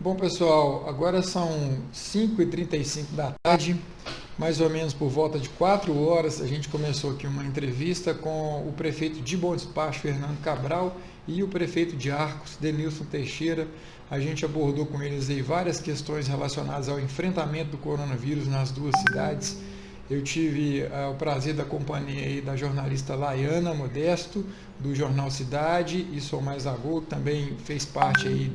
Bom, pessoal, agora são 5h35 da tarde, mais ou menos por volta de 4 horas, a gente começou aqui uma entrevista com o prefeito de Bom Despacho, Fernando Cabral, e o prefeito de Arcos, Denilson Teixeira. A gente abordou com eles aí várias questões relacionadas ao enfrentamento do coronavírus nas duas cidades. Eu tive o prazer da companhia aí da jornalista Laiana Modesto, do Jornal Cidade, e Sou Mais Lagoa, que também fez parte aí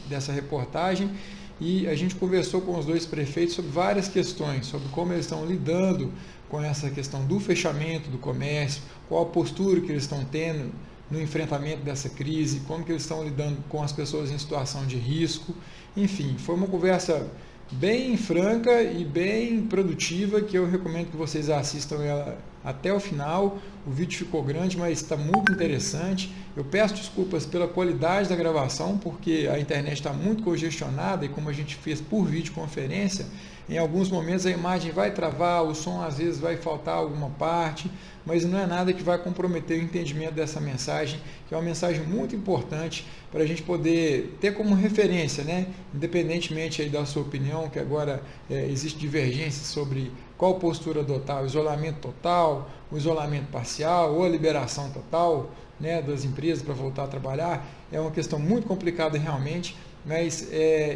dessa reportagem. E a gente conversou com os dois prefeitos sobre várias questões, sobre como eles estão lidando com essa questão do fechamento do comércio, qual a postura que eles estão tendo no enfrentamento dessa crise, como que eles estão lidando com as pessoas em situação de risco. Enfim, foi uma conversa bem franca e bem produtiva, que eu recomendo que vocês assistam ela até o final. O vídeo ficou grande, mas está muito interessante. Eu peço desculpas pela qualidade da gravação, porque a internet está muito congestionada e como a gente fez por videoconferência, em alguns momentos a imagem vai travar, o som às vezes vai faltar alguma parte, mas não é nada que vai comprometer o entendimento dessa mensagem, que é uma mensagem muito importante para a gente poder ter como referência, né? Independentemente aí da sua opinião, que agora existe divergência sobre qual postura adotar, o isolamento total, o isolamento parcial ou a liberação total, né, das empresas para voltar a trabalhar. É uma questão muito complicada realmente, mas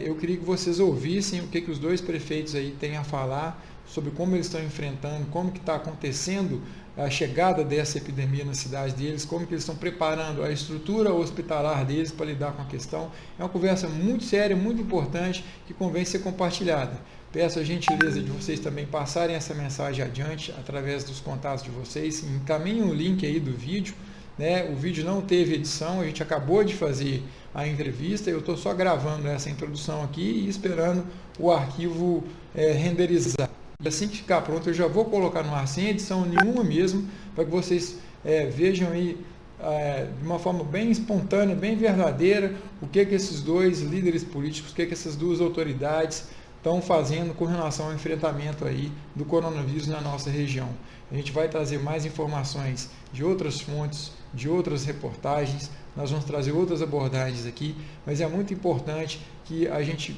eu queria que vocês ouvissem o que os dois prefeitos aí têm a falar sobre como eles estão enfrentando, como que está acontecendo a chegada dessa epidemia na cidade deles, como que eles estão preparando a estrutura hospitalar deles para lidar com a questão. É uma conversa muito séria, muito importante, que convém ser compartilhada. Peço a gentileza de vocês também passarem essa mensagem adiante através dos contatos de vocês. Encaminhem o link aí do vídeo, né? O vídeo não teve edição, a gente acabou de fazer a entrevista, eu estou só gravando essa introdução aqui e esperando o arquivo renderizar. E assim que ficar pronto, eu já vou colocar no ar sem edição nenhuma mesmo, para que vocês vejam aí de uma forma bem espontânea, bem verdadeira, o que esses dois líderes políticos, o que essas duas autoridades estão fazendo com relação ao enfrentamento aí do coronavírus na nossa região. A gente vai trazer mais informações de outras fontes, de outras reportagens, nós vamos trazer outras abordagens aqui, mas é muito importante que a gente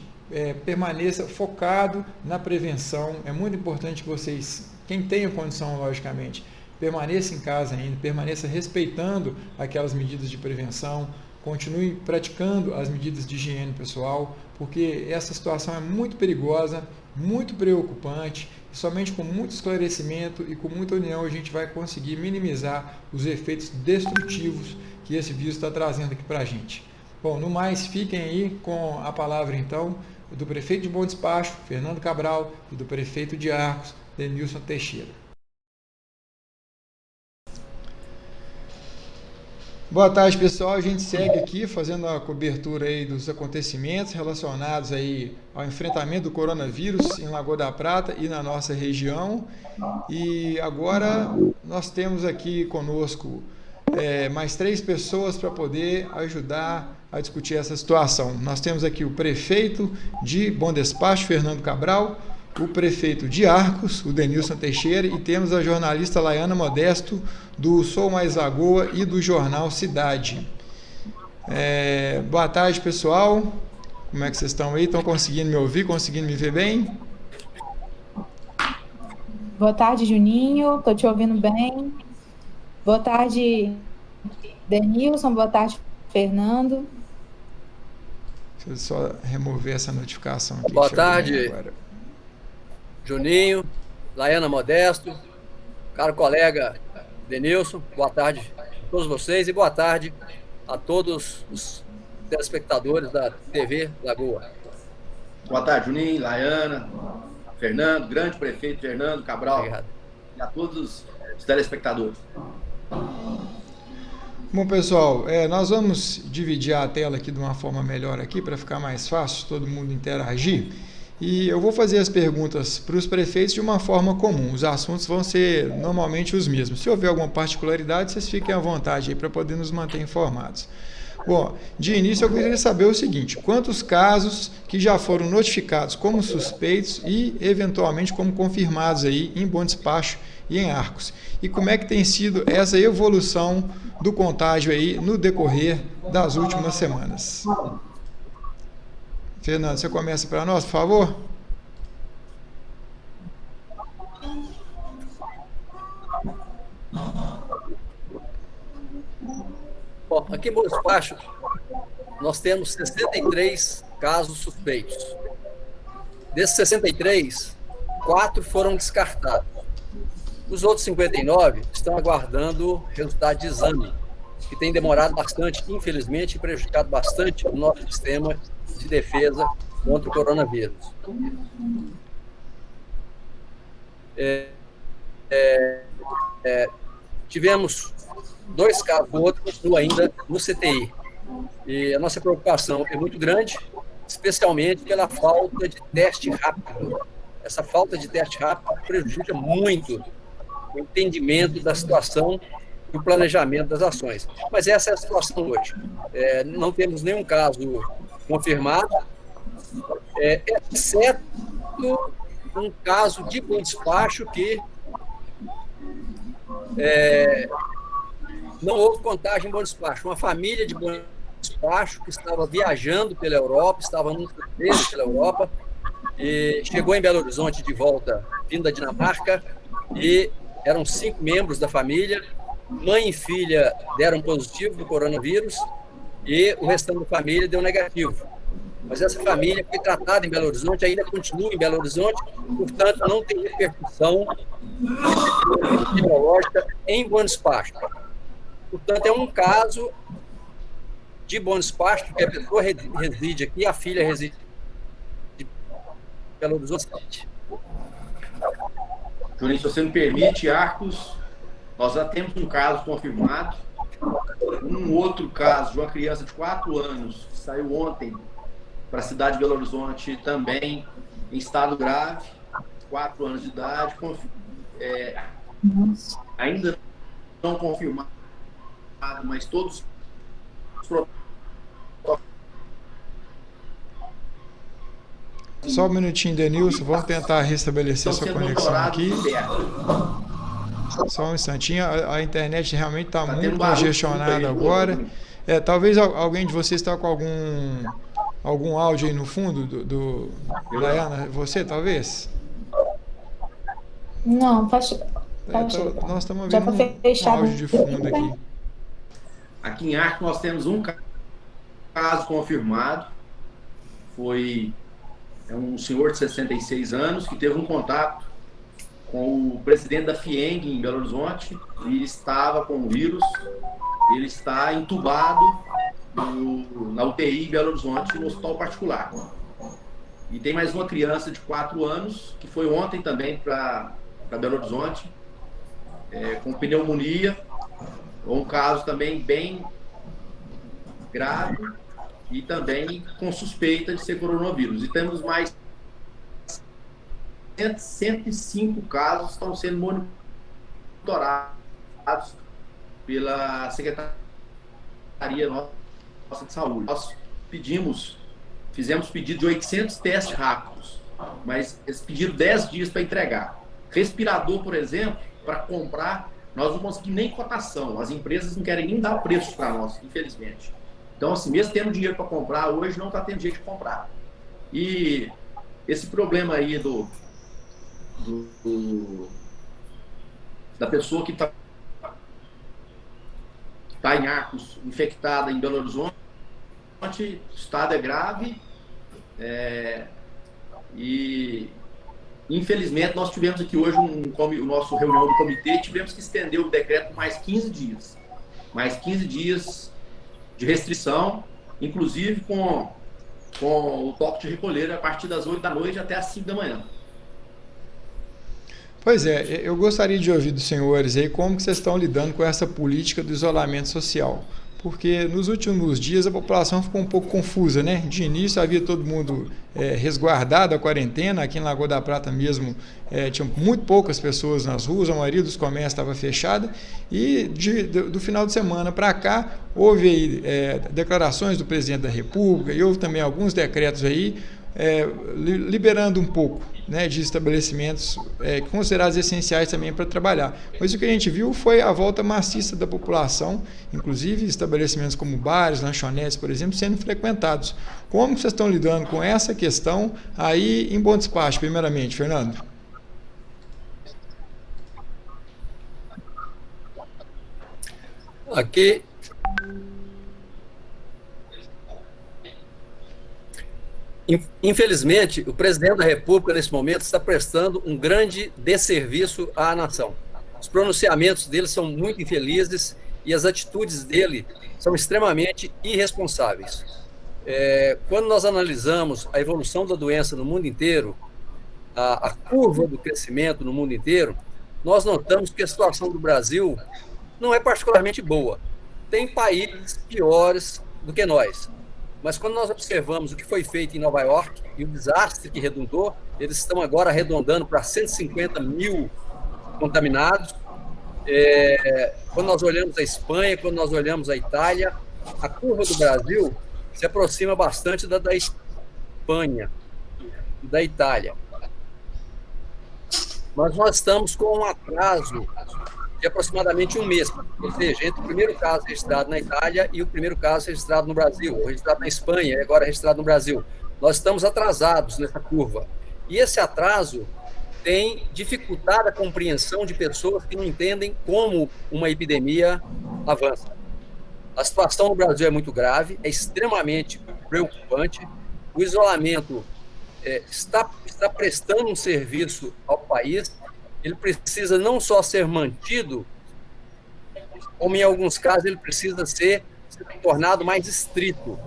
permaneça focado na prevenção. É muito importante que vocês, quem tenha condição, logicamente, permaneça em casa ainda, permaneça respeitando aquelas medidas de prevenção, continue praticando as medidas de higiene pessoal, porque essa situação é muito perigosa, muito preocupante, e somente com muito esclarecimento e com muita união a gente vai conseguir minimizar os efeitos destrutivos que esse vírus está trazendo aqui para a gente. Bom, no mais, fiquem aí com a palavra então do prefeito de Bom Despacho, Fernando Cabral, e do prefeito de Arcos, Denilson Teixeira. Boa tarde, pessoal. A gente segue aqui fazendo a cobertura aí dos acontecimentos relacionados aí ao enfrentamento do coronavírus em Lagoa da Prata e na nossa região. E agora nós temos aqui conosco mais 3 pessoas para poder ajudar a discutir essa situação. Nós temos aqui o prefeito de Bom Despacho, Fernando Cabral, o prefeito de Arcos, o Denilson Teixeira, e temos a jornalista Laiana Modesto, do Sou Mais Lagoa e do Jornal Cidade. Boa tarde, pessoal. Como é que vocês estão aí? Estão conseguindo me ouvir? Conseguindo me ver bem? Boa tarde, Juninho. Estou te ouvindo bem. Boa tarde, Denilson. Boa tarde, Fernando. Deixa eu só remover essa notificação aqui. Boa tarde, Juninho, Laiana Modesto, caro colega Denilson, boa tarde a todos vocês e boa tarde a todos os telespectadores da TV Lagoa. Boa tarde, Juninho, Laiana, Fernando, grande prefeito Fernando Cabral. Obrigado. E a todos os telespectadores. Bom, pessoal, nós vamos dividir a tela aqui de uma forma melhor aqui para ficar mais fácil todo mundo interagir. E eu vou fazer as perguntas para os prefeitos de uma forma comum. Os assuntos vão ser normalmente os mesmos. Se houver alguma particularidade, vocês fiquem à vontade aí para poder nos manter informados. Bom, de início eu queria saber o seguinte: quantos casos que já foram notificados como suspeitos e eventualmente como confirmados aí em Bom Despacho e em Arcos? E como é que tem sido essa evolução do contágio aí no decorrer das últimas semanas? Fernando, você começa para nós, por favor? Bom, aqui em Bom Despacho, nós temos 63 casos suspeitos. Desses 63, 4 foram descartados. Os outros 59 estão aguardando resultado de exame, que tem demorado bastante, infelizmente, e prejudicado bastante o nosso sistema de defesa contra o coronavírus. Tivemos 2 casos, o outro continua ainda no CTI. E a nossa preocupação é muito grande, especialmente pela falta de teste rápido. Essa falta de teste rápido prejudica muito o entendimento da situação e o planejamento das ações. Mas essa é a situação hoje. Não temos nenhum caso confirmado, exceto um caso de Bom Despacho que não houve contágio em Bom Despacho. Uma família de Bom Despacho que estava viajando pela Europa, estava num cruzeiro pela Europa, e chegou em Belo Horizonte de volta, vindo da Dinamarca, e eram 5 membros da família, mãe e filha deram positivo do coronavírus, e o restante da família deu negativo. Mas essa família foi tratada em Belo Horizonte, ainda continua em Belo Horizonte, portanto não tem repercussão epidemiológica em Bom Despacho. Portanto, é um caso de Bom Despacho, que a pessoa reside aqui, a filha reside em Belo Horizonte. Juninho, se você me permite, Arcos, nós já temos um caso confirmado, um outro caso de uma criança de 4 anos, que saiu ontem para a cidade de Belo Horizonte, também em estado grave, 4 anos de idade, ainda não confirmado, mas todos os... Só um minutinho, Denilson, vamos tentar restabelecer sua conexão aqui. Só um instantinho, a internet realmente está muito congestionada agora. Talvez alguém de vocês está com algum áudio aí no fundo do Dayana, você talvez? Não, nós estamos ouvindo um áudio de fundo aqui. Aqui em Arcos nós temos um caso confirmado, foi um senhor de 66 anos que teve um contato com o presidente da FIENG em Belo Horizonte e estava com o vírus. Ele está entubado na UTI em Belo Horizonte, no hospital particular. E tem mais uma criança de 4 anos que foi ontem também para Belo Horizonte com pneumonia, um caso também bem grave e também com suspeita de ser coronavírus. E temos mais 105 casos que estão sendo monitorados pela Secretaria Nossa de Saúde. Nós fizemos pedido de 800 testes rápidos, mas eles pediram 10 dias para entregar. Respirador, por exemplo, para comprar, nós não conseguimos nem cotação. As empresas não querem nem dar preço para nós, infelizmente. Então, assim, mesmo tendo dinheiro para comprar, hoje não está tendo jeito de comprar. E esse problema aí da pessoa que está em Arcos, infectada em Belo Horizonte, o estado é grave, e infelizmente nós tivemos aqui hoje o nosso reunião do comitê, tivemos que estender o decreto por mais 15 dias. Mais 15 dias de restrição, inclusive com o toque de recolher a partir das 8 da noite até as 5 da manhã. Pois é, eu gostaria de ouvir dos senhores aí como que vocês estão lidando com essa política do isolamento social. Porque nos últimos dias a população ficou um pouco confusa, né? De início havia todo mundo resguardado a quarentena, aqui em Lagoa da Prata mesmo tinham muito poucas pessoas nas ruas, a maioria dos comércios estava fechada, e do final de semana para cá houve aí, declarações do presidente da República, e houve também alguns decretos aí liberando um pouco, né, de estabelecimentos considerados essenciais também para trabalhar. Mas o que a gente viu foi a volta maciça da população, inclusive estabelecimentos como bares, lanchonetes, por exemplo, sendo frequentados. Como vocês estão lidando com essa questão aí em Bom Despacho, primeiramente, Fernando? Aqui, infelizmente, o presidente da República, nesse momento, está prestando um grande desserviço à nação. Os pronunciamentos dele são muito infelizes e as atitudes dele são extremamente irresponsáveis. Quando nós analisamos a evolução da doença no mundo inteiro, a curva do crescimento no mundo inteiro, nós notamos que a situação do Brasil não é particularmente boa. Tem países piores do que nós. Mas quando nós observamos o que foi feito em Nova York e o desastre que redundou, eles estão agora arredondando para 150 mil contaminados. Quando nós olhamos a Espanha, quando nós olhamos a Itália, a curva do Brasil se aproxima bastante da Espanha e da Itália. Mas nós estamos com um atraso de aproximadamente um mês, ou seja, entre o primeiro caso registrado na Itália e o primeiro caso registrado no Brasil, ou registrado na Espanha e agora registrado no Brasil. Nós estamos atrasados nessa curva. E esse atraso tem dificultado a compreensão de pessoas que não entendem como uma epidemia avança. A situação no Brasil é muito grave, é extremamente preocupante. O isolamento está prestando um serviço ao país. Ele precisa não só ser mantido, como em alguns casos ele precisa ser tornado mais estrito.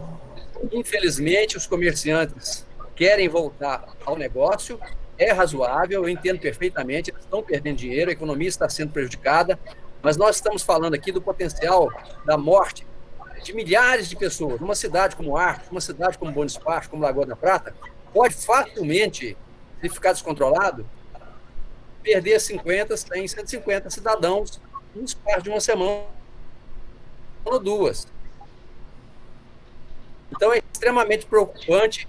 Infelizmente, os comerciantes querem voltar ao negócio, é razoável, eu entendo perfeitamente, eles estão perdendo dinheiro, a economia está sendo prejudicada, mas nós estamos falando aqui do potencial da morte de milhares de pessoas. Uma cidade como Arcos, uma cidade como Bom Despacho, como Lagoa da Prata, pode facilmente, se ficar descontrolado, perder 50, 100, 150 cidadãos no espaço de uma semana ou duas. Então é extremamente preocupante.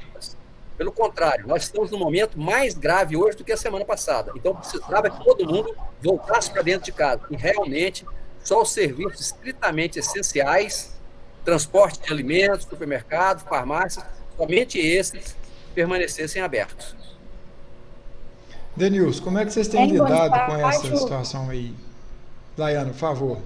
Pelo contrário, nós estamos num momento mais grave hoje do que a semana passada. Então precisava que todo mundo voltasse para dentro de casa. E realmente, só os serviços estritamente essenciais, transporte de alimentos, supermercado, farmácias, somente esses permanecessem abertos. Denilson, como é que vocês têm lidado com essa situação aí? Laiana, por favor.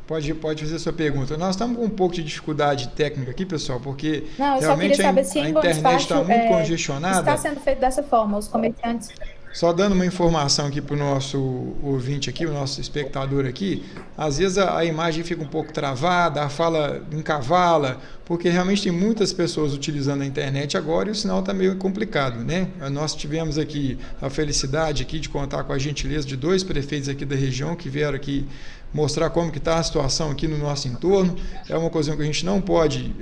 Pode fazer sua pergunta. Nós estamos com um pouco de dificuldade técnica aqui, pessoal, porque realmente a internet está muito congestionada. Está sendo feito dessa forma, os comerciantes... Só dando uma informação aqui para o nosso ouvinte aqui, o nosso espectador aqui, às vezes a imagem fica um pouco travada, a fala encavala, porque realmente tem muitas pessoas utilizando a internet agora e o sinal está meio complicado, né? Nós tivemos aqui a felicidade aqui de contar com a gentileza de 2 prefeitos aqui da região que vieram aqui mostrar como que está a situação aqui no nosso entorno. É uma coisa que a gente não pode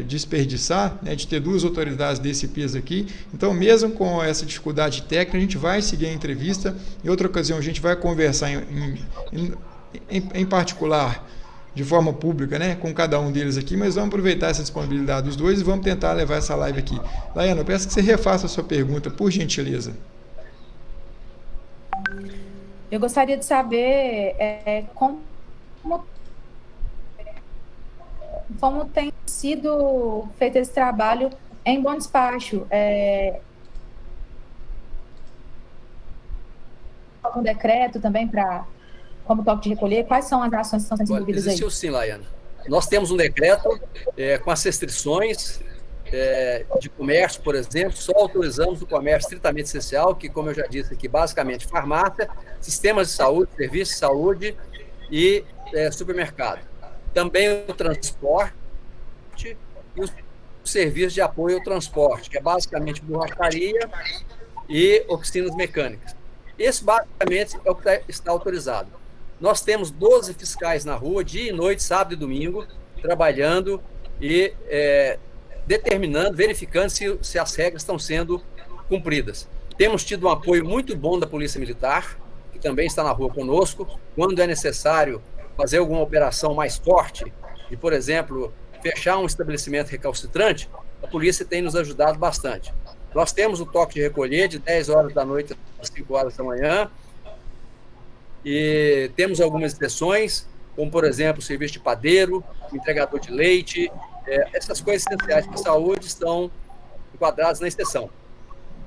desperdiçar, né, de ter 2 autoridades desse peso aqui. Então, mesmo com essa dificuldade técnica, a gente vai seguir a entrevista. Em outra ocasião, a gente vai conversar em particular, de forma pública, né, com cada um deles aqui, mas vamos aproveitar essa disponibilidade dos 2 e vamos tentar levar essa live aqui. Laiana, eu peço que você refaça a sua pergunta, por gentileza. Eu gostaria de saber como tem sido feito esse trabalho em Bom Despacho. Algum decreto também como toque de recolher? Quais são as ações que estão sendo desenvolvidas aí? Existiu sim, Laiana. Nós temos um decreto com as restrições de comércio, por exemplo. Só autorizamos o comércio estritamente essencial, que, como eu já disse aqui, basicamente farmácia, sistemas de saúde, serviços de saúde e supermercado. Também o transporte e os serviços de apoio ao transporte, que é basicamente borracharia e oficinas mecânicas. Esse basicamente é o que está autorizado. Nós temos 12 fiscais na rua, dia e noite, sábado e domingo, trabalhando e determinando, verificando se as regras estão sendo cumpridas. Temos tido um apoio muito bom da Polícia Militar, que também está na rua conosco. Quando é necessário fazer alguma operação mais forte, e, por exemplo, fechar um estabelecimento recalcitrante, a polícia tem nos ajudado bastante. Nós temos o toque de recolher de 10 horas da noite às 5 horas da manhã, e temos algumas exceções, como, por exemplo, o serviço de padeiro, entregador de leite, essas coisas essenciais para a saúde estão enquadradas na exceção.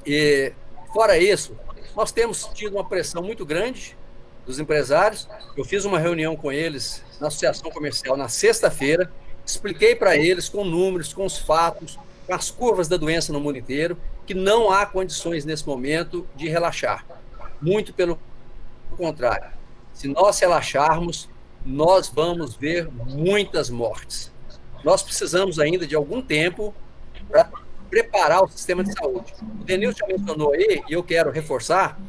E, fora isso, nós temos tido uma pressão muito grande dos empresários. Eu fiz uma reunião com eles na Associação Comercial na sexta-feira, expliquei para eles com números, com os fatos, com as curvas da doença no mundo inteiro, que não há condições nesse momento de relaxar. Muito pelo contrário. Se nós relaxarmos, nós vamos ver muitas mortes. Nós precisamos ainda de algum tempo para preparar o sistema de saúde. O Denilson mencionou aí, e eu quero reforçar,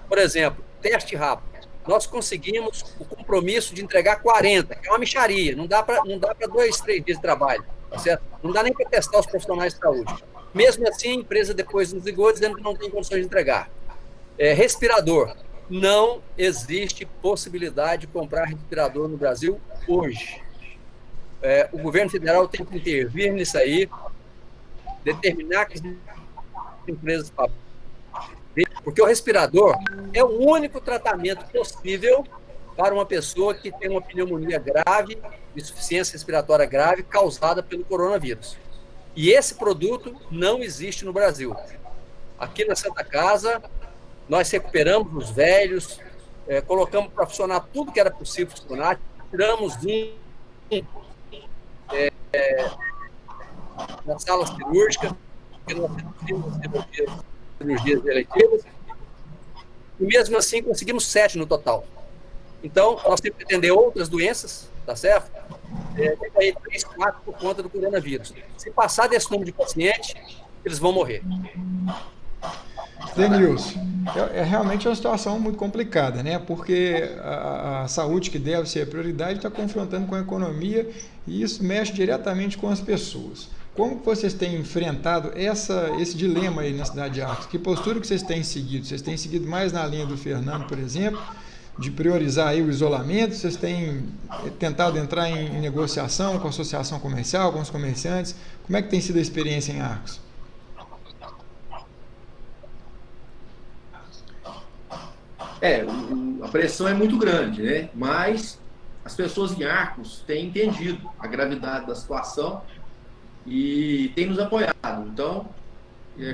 por exemplo, teste rápido. Nós conseguimos o compromisso de entregar 40, que é uma mixaria, não dá para 2, 3 dias de trabalho, tá certo? Não dá nem para testar os profissionais de saúde. Mesmo assim, a empresa depois nos ligou dizendo que não tem condições de entregar. Respirador. Não existe possibilidade de comprar respirador no Brasil hoje. O governo federal tem que intervir nisso aí, determinar que as empresas fabricam, porque o respirador é o único tratamento possível para uma pessoa que tem uma pneumonia grave, insuficiência respiratória grave, causada pelo coronavírus. E esse produto não existe no Brasil. Aqui na Santa Casa, nós recuperamos os velhos, colocamos para funcionar tudo que era possível funcionar, tiramos na sala cirúrgica, porque nós temos cirurgias eletivas, e mesmo assim conseguimos 7 no total. Então, nós temos que atender outras doenças, tá certo? Tem aí 3, 4 por conta do coronavírus. Se passar desse número de pacientes, eles vão morrer. Denilson, é realmente uma situação muito complicada, né? Porque a saúde, que deve ser a prioridade, está confrontando com a economia e isso mexe diretamente com as pessoas. Como vocês têm enfrentado esse dilema aí na cidade de Arcos? Que postura que vocês têm seguido? Vocês têm seguido mais na linha do Fernando, por exemplo, de priorizar aí o isolamento? Vocês têm tentado entrar em negociação com a associação comercial, com os comerciantes? Como é que tem sido a experiência em Arcos? A pressão é muito grande, né? Mas as pessoas em Arcos têm entendido a gravidade da situação e têm nos apoiado. Então,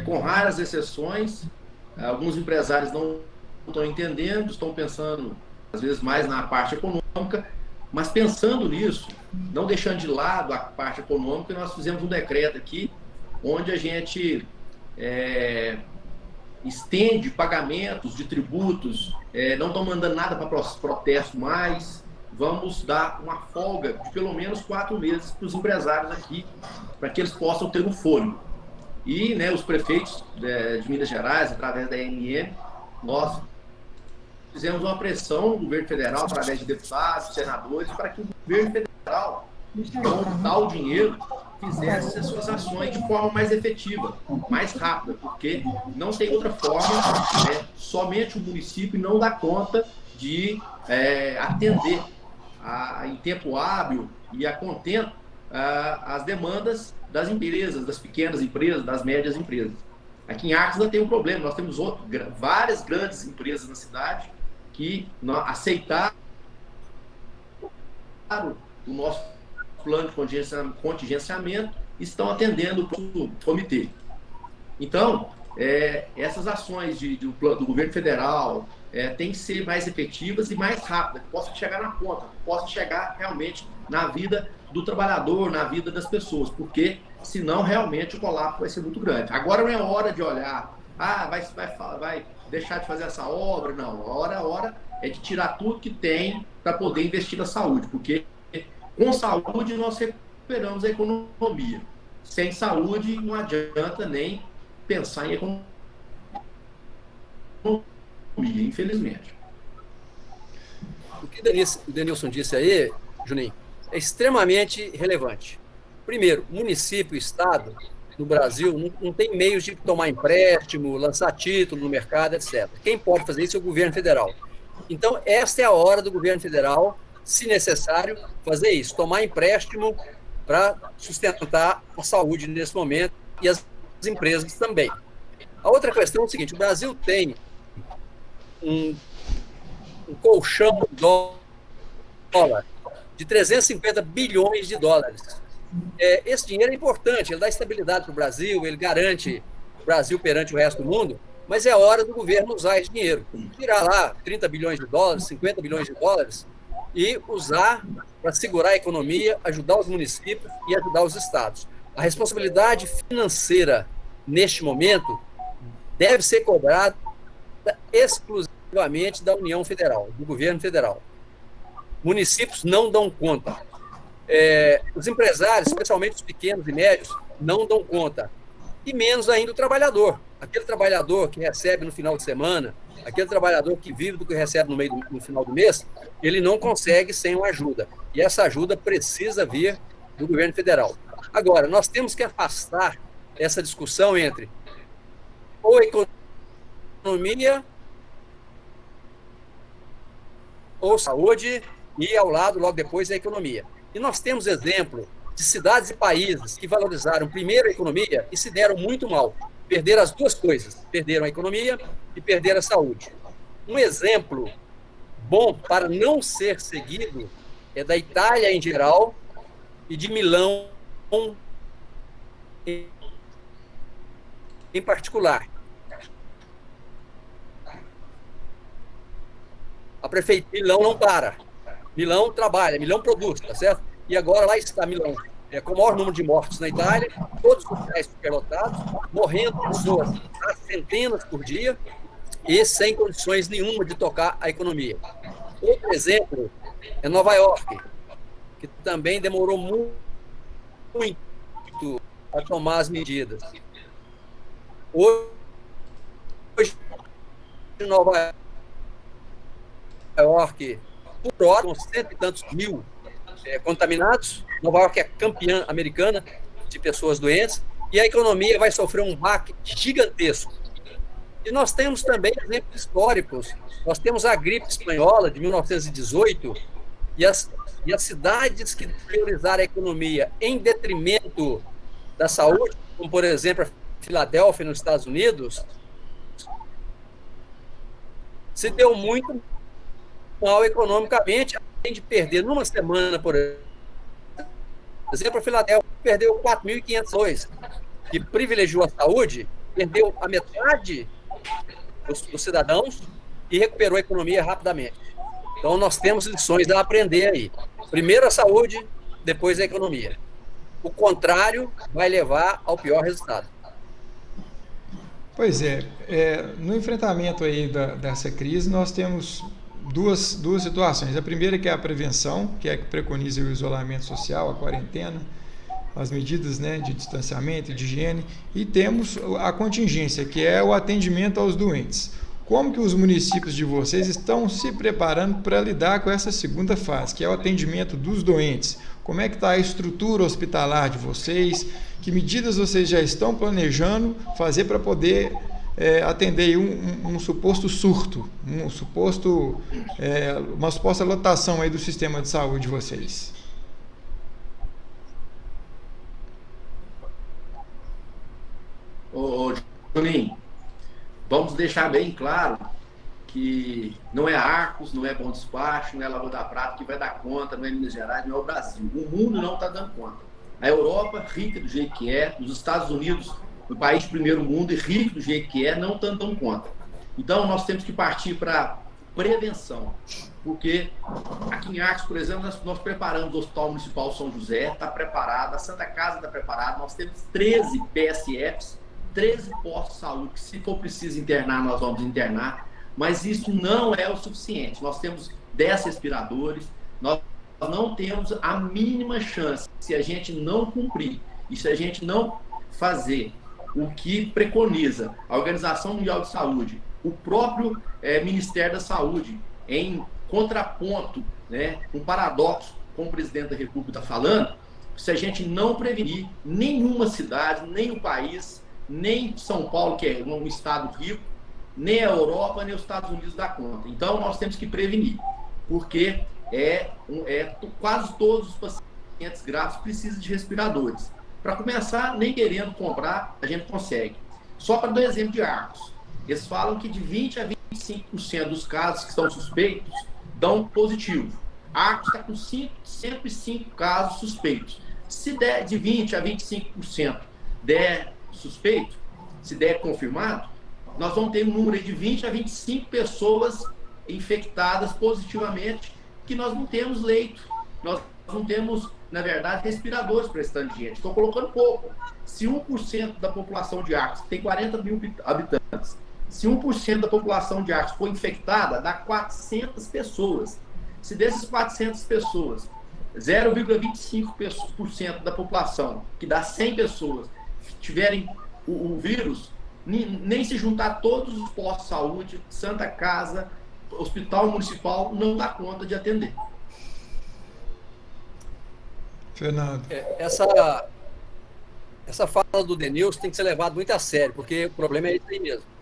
com raras exceções, alguns empresários não estão entendendo, estão pensando, às vezes, mais na parte econômica, mas pensando nisso, não deixando de lado a parte econômica, nós fizemos um decreto aqui, onde a gente estende pagamentos de tributos, não estão mandando nada para protesto mais, vamos dar uma folga de pelo menos 4 meses para os empresários aqui, para que eles possam ter um fôlego. E os prefeitos de Minas Gerais, através da ANM, nós fizemos uma pressão no governo federal, através de deputados, senadores, para que o governo federal, com tal dinheiro, fizesse as suas ações de forma mais efetiva, mais rápida, porque não tem outra forma, somente o município não dá conta de atender em tempo hábil e a contento as demandas das empresas, das pequenas empresas, das médias empresas. Aqui em Arcos ainda tem um problema, nós temos várias grandes empresas na cidade que aceitaram o nosso plano de contingenciamento, estão atendendo o comitê. Então, essas ações do governo federal têm que ser mais efetivas e mais rápidas, que possam chegar na ponta, que possam chegar realmente na vida do trabalhador, na vida das pessoas, porque senão realmente o colapso vai ser muito grande. Agora não é hora de olhar, vai deixar de fazer essa obra, não. A hora é de tirar tudo que tem para poder investir na saúde, porque com saúde nós recuperamos a economia. Sem saúde não adianta nem pensar em economia, infelizmente. O que o Denilson disse aí, Juninho, é extremamente relevante. Primeiro, município e estado no Brasil não tem meios de tomar empréstimo, lançar título no mercado, etc. Quem pode fazer isso é o governo federal. Então, esta é a hora do governo federal, se necessário, fazer isso, tomar empréstimo para sustentar a saúde nesse momento e as empresas também. A outra questão é o seguinte: o Brasil tem um colchão de dólar de 350 bilhões de dólares. Esse dinheiro é importante, ele dá estabilidade para o Brasil, ele garante o Brasil perante o resto do mundo, mas é hora do governo usar esse dinheiro. Tirar lá 30 bilhões de dólares, 50 bilhões de dólares e usar para segurar a economia, ajudar os municípios e ajudar os estados. A responsabilidade financeira, neste momento, deve ser cobrada exclusivamente da União Federal, do governo federal. Municípios não dão conta. Os empresários, especialmente os pequenos e médios, não dão conta. E menos ainda o trabalhador. Aquele trabalhador que recebe no final de semana, aquele trabalhador que vive do que recebe no final do mês, ele não consegue sem uma ajuda. E essa ajuda precisa vir do governo federal. Agora, nós temos que afastar essa discussão entre ou economia ou saúde e, ao lado, logo depois, a economia. E nós temos exemplo de cidades e países que valorizaram primeiro a economia e se deram muito mal. Perderam as duas coisas, perderam a economia e perderam a saúde. Um exemplo bom para não ser seguido é da Itália em geral e de Milão em particular. A prefeitura de Milão não para. Milão trabalha, Milão produz, tá certo? E agora lá está Milão, com o maior número de mortos na Itália, todos os hospitais superlotados, morrendo pessoas a centenas por dia e sem condições nenhuma de tocar a economia. Outro exemplo é Nova York, que também demorou muito a tomar as medidas. Hoje, Nova York, por hora, com 100 e tantos mil contaminados. Nova York é campeã americana de pessoas doentes e a economia vai sofrer um baque gigantesco. E nós temos também exemplos históricos. Nós temos a gripe espanhola de 1918 e as cidades que priorizaram a economia em detrimento da saúde, como, por exemplo, a Filadélfia, nos Estados Unidos, se deu muito mal economicamente, além de perder numa semana, por exemplo, a Filadélfia perdeu 4.500 pessoas, que privilegiou a saúde, perdeu a metade dos cidadãos e recuperou a economia rapidamente. Então, nós temos lições a aprender aí. Primeiro a saúde, depois a economia. O contrário vai levar ao pior resultado. Pois é, no enfrentamento aí dessa crise, nós temos duas situações. A primeira que é a prevenção, que é que preconiza o isolamento social, a quarentena, as medidas, né, de distanciamento e de higiene, e temos a contingência, que é o atendimento aos doentes. Como que os municípios de vocês estão se preparando para lidar com essa segunda fase, que é o atendimento dos doentes? Como é que está a estrutura hospitalar de vocês? Que medidas vocês já estão planejando fazer para poder atender um suposto surto, uma suposta lotação aí do sistema de saúde de vocês? Ô, Juninho, vamos deixar bem claro que não é a Arcos, não é Bom Despacho, não é Lagoa da Prata que vai dar conta, não é Minas Gerais, não é o Brasil. O mundo não está dando conta. A Europa, rica do jeito que é, os Estados Unidos, um país de primeiro mundo e rico do jeito que é, não estão dando conta. Então, nós temos que partir para prevenção, porque aqui em Arcos, por exemplo, nós preparamos o Hospital Municipal São José, está preparado, a Santa Casa está preparada, nós temos 13 PSFs, 13 postos de saúde, que se for preciso internar, nós vamos internar, mas isso não é o suficiente. Nós temos 10 respiradores, nós não temos a mínima chance, se a gente não cumprir e se a gente não fazer o que preconiza a Organização Mundial de Saúde, o próprio Ministério da Saúde, em contraponto, né, um paradoxo, como o presidente da República está falando, se a gente não prevenir, nenhuma cidade, nem o país, nem São Paulo, que é um estado rico, nem a Europa, nem os Estados Unidos dá conta. Então, nós temos que prevenir, porque quase todos os pacientes pacientes graves precisam de respiradores. Para começar, nem querendo comprar, a gente consegue. Só para dar um exemplo de Arcos. Eles falam que de 20% a 25% dos casos que estão suspeitos dão positivo. Arcos está com 105 casos suspeitos. Se der de 20% a 25% der suspeito, se der confirmado, nós vamos ter um número de 20 a 25 pessoas infectadas positivamente, que nós não temos leito, nós não temos, na verdade, respiradores para esse tanto de gente. Estou colocando pouco. Se 1% da população de Arcos, tem 40 mil habitantes, se 1% da população de Arcos for infectada, dá 400 pessoas. Se dessas 400 pessoas, 0,25% da população, que dá 100 pessoas, tiverem o vírus, nem se juntar todos os postos de saúde, Santa Casa, Hospital Municipal, não dá conta de atender. Fernando. Essa fala do Denilson tem que ser levada muito a sério, porque o problema é esse aí mesmo.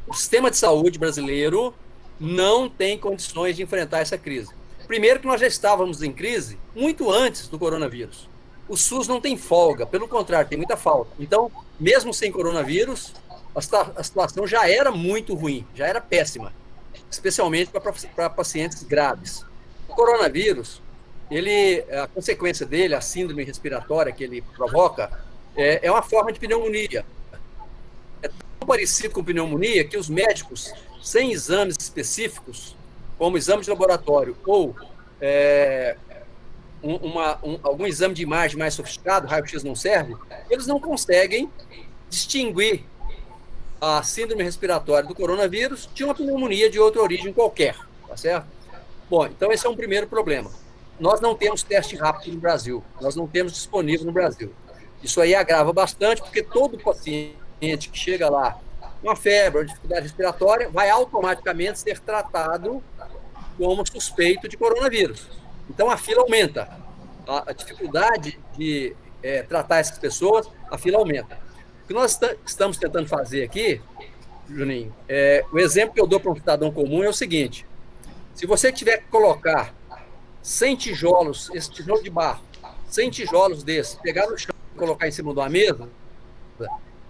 O sistema de saúde brasileiro não tem condições de enfrentar essa crise. Primeiro que nós já estávamos em crise muito antes do coronavírus. O SUS não tem folga, pelo contrário, tem muita falta. Então, mesmo sem coronavírus, a situação já era muito ruim, já era péssima, especialmente para pacientes graves. O coronavírus, a consequência dele, a síndrome respiratória que ele provoca, é uma forma de pneumonia. É tão parecido com pneumonia que os médicos, sem exames específicos, como exame de laboratório ou algum exame de imagem mais sofisticado, raio-x não serve, eles não conseguem distinguir a síndrome respiratória do coronavírus de uma pneumonia de outra origem qualquer, tá certo? Bom, então esse é um primeiro problema. Nós não temos teste rápido no Brasil, nós não temos disponível no Brasil. Isso aí agrava bastante, porque todo paciente que chega lá com uma febre ou dificuldade respiratória vai automaticamente ser tratado como suspeito de coronavírus. Então a fila aumenta. A dificuldade de tratar essas pessoas, a fila aumenta. O que nós estamos tentando fazer aqui, Juninho, o exemplo que eu dou para um cidadão comum é o seguinte: se você tiver que colocar 100 tijolos, esse tijolo de barro, 100 tijolos desses, pegar no chão e colocar em cima de uma mesa,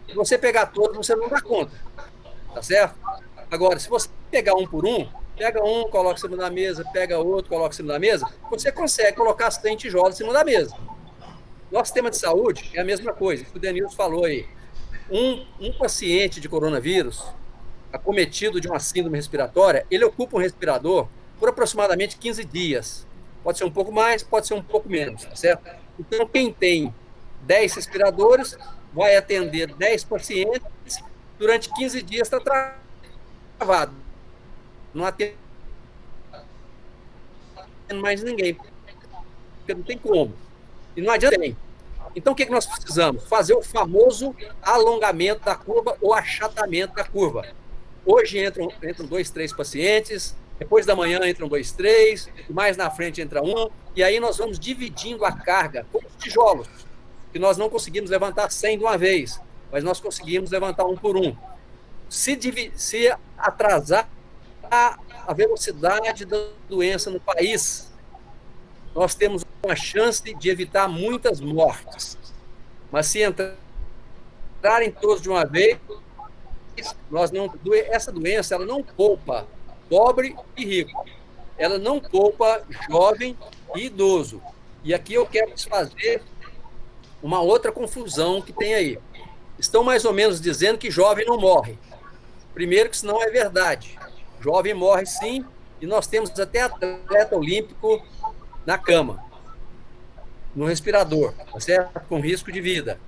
se você pegar todos, você não dá conta, tá certo? Agora, se você pegar um por um, pega um, coloca em cima da mesa, pega outro, coloca em cima da mesa, você consegue colocar 100 tijolos em cima da mesa. Nosso sistema de saúde é a mesma coisa, que o Denilson falou aí. Um paciente de coronavírus, acometido de uma síndrome respiratória, ele ocupa um respirador por aproximadamente 15 dias. Pode ser um pouco mais, pode ser um pouco menos, certo? Então, quem tem 10 respiradores vai atender 10 pacientes, durante 15 dias está travado. Não atende mais ninguém, porque não tem como. E não adianta nem. Então, o que nós precisamos? Fazer o famoso alongamento da curva ou achatamento da curva. Hoje entram 2, 3 pacientes, depois da manhã entram 2, 3, mais na frente entra um, e aí nós vamos dividindo a carga com os tijolos, que nós não conseguimos levantar 100 de uma vez, mas nós conseguimos levantar um por um. Se atrasar a velocidade da doença no país, nós temos uma chance de evitar muitas mortes. Mas se entrarem todos de uma vez, essa doença ela não poupa pobre e rico. Ela não poupa jovem e idoso. E aqui eu quero desfazer uma outra confusão que tem aí. Estão mais ou menos dizendo que jovem não morre. Primeiro que isso não é verdade. Jovem morre sim, e nós temos até atleta olímpico na cama, no respirador, tá certo? Com risco de vida.